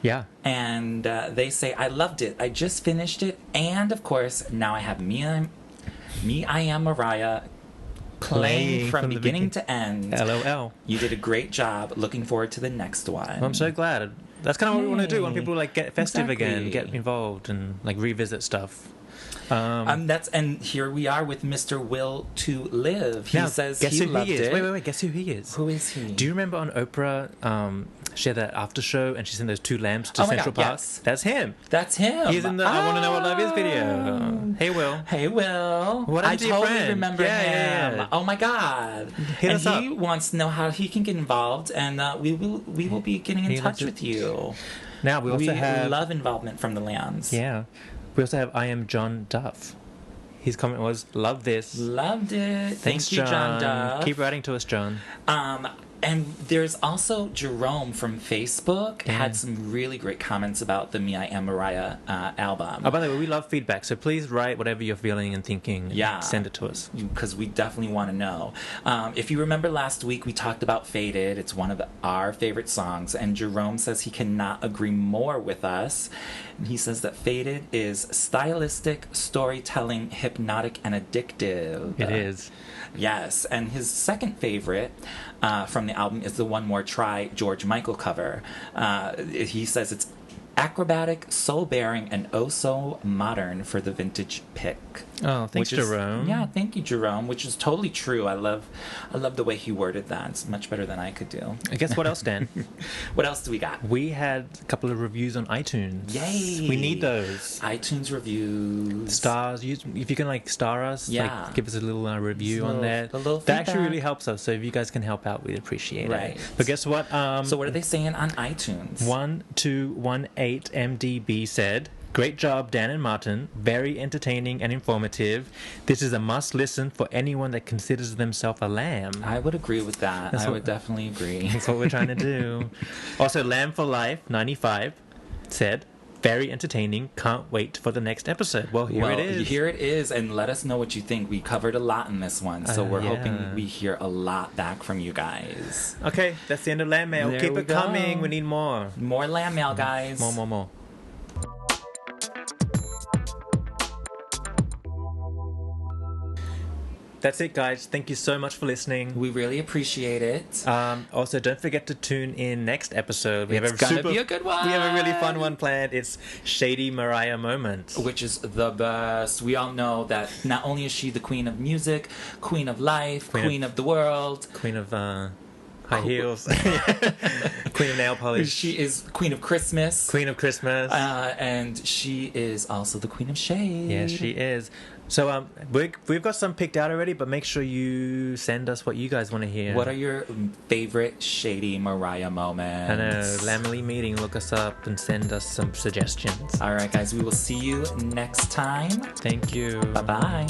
Yeah. And they say, I loved it. I just finished it. And, of course, now I have Me I Am Mariah playing from beginning to end. LOL. You did a great job. Looking forward to the next one. Well, I'm so glad. That's kind of what we want to do. When people like get festive again, get involved and like revisit stuff. And here we are with Mr. Will to Live. He says he loved it. Wait. Guess who he is? Who is he? Do you remember on Oprah, she had that after show and she sent those 2 lambs to Central Park? Yes. That's him. That's him. He's in the I Want to Know What Love Is video. Hey, Will. Hey, Will. What I happened to your totally friend? remember him. Yeah. Oh, my God. Hit us up. He wants to know how he can get involved, and we will be getting in touch with you. Now, we also have... love involvement from the lambs. Yeah. We also have I Am John Duff. His comment was, love this. Loved it. Thanks, Thank you, John Duff. Keep writing to us, John. And there's also Jerome from Facebook had some really great comments about the Me I Am Mariah album. Oh, by the way, we love feedback, so please write whatever you're feeling and thinking. Yeah. Send it to us. Because we definitely want to know. If you remember last week, we talked about Faded. It's one of our favorite songs, and Jerome says he cannot agree more with us. He says that Faded is stylistic, storytelling, hypnotic, and addictive. It is. Yes, and his second favorite from the album is the One More Try George Michael cover. He says it's acrobatic, soul-bearing, and oh-so modern for the vintage pick. Oh, thanks, Jerome. Yeah, thank you, Jerome, which is totally true. I love the way he worded that. It's much better than I could do. I guess what else, Dan? What else do we got? We had a couple of reviews on iTunes. Yay! We need those. iTunes reviews. Stars. If you can, like, star us, like, give us a little review on that. That actually really helps us, so if you guys can help out, we'd appreciate it. But guess what? So what are they saying on iTunes? 1218MDB said... Great job, Dan and Martin. Very entertaining and informative. This is a must-listen for anyone that considers themselves a lamb. I would agree with that. I would definitely agree. That's what we're trying to do. Also, Lamb for Life 95 said, very entertaining. Can't wait for the next episode. Well, here it is. Here it is, and let us know what you think. We covered a lot in this one, so we're hoping we hear a lot back from you guys. Okay, that's the end of Lamb Mail. Keep it coming. We need more. More Lamb Mail, guys. More. That's it, guys. Thank you so much for listening. We really appreciate it. Also, don't forget to tune in next episode. It's gonna be a good one. We have a really fun one planned. It's Shady Mariah Moment, which is the best. We all know that not only is she the queen of music, queen of life, queen of the world, queen of high heels, queen of nail polish. She is queen of Christmas. Queen of Christmas. And she is also the queen of shade. Yes, she is. So we've got some picked out already, but make sure you send us what you guys want to hear. What are your favorite Shady Mariah moments? I know, Lambily Meeting, look us up and send us some suggestions. All right, guys, we will see you next time. Thank you. Bye-bye.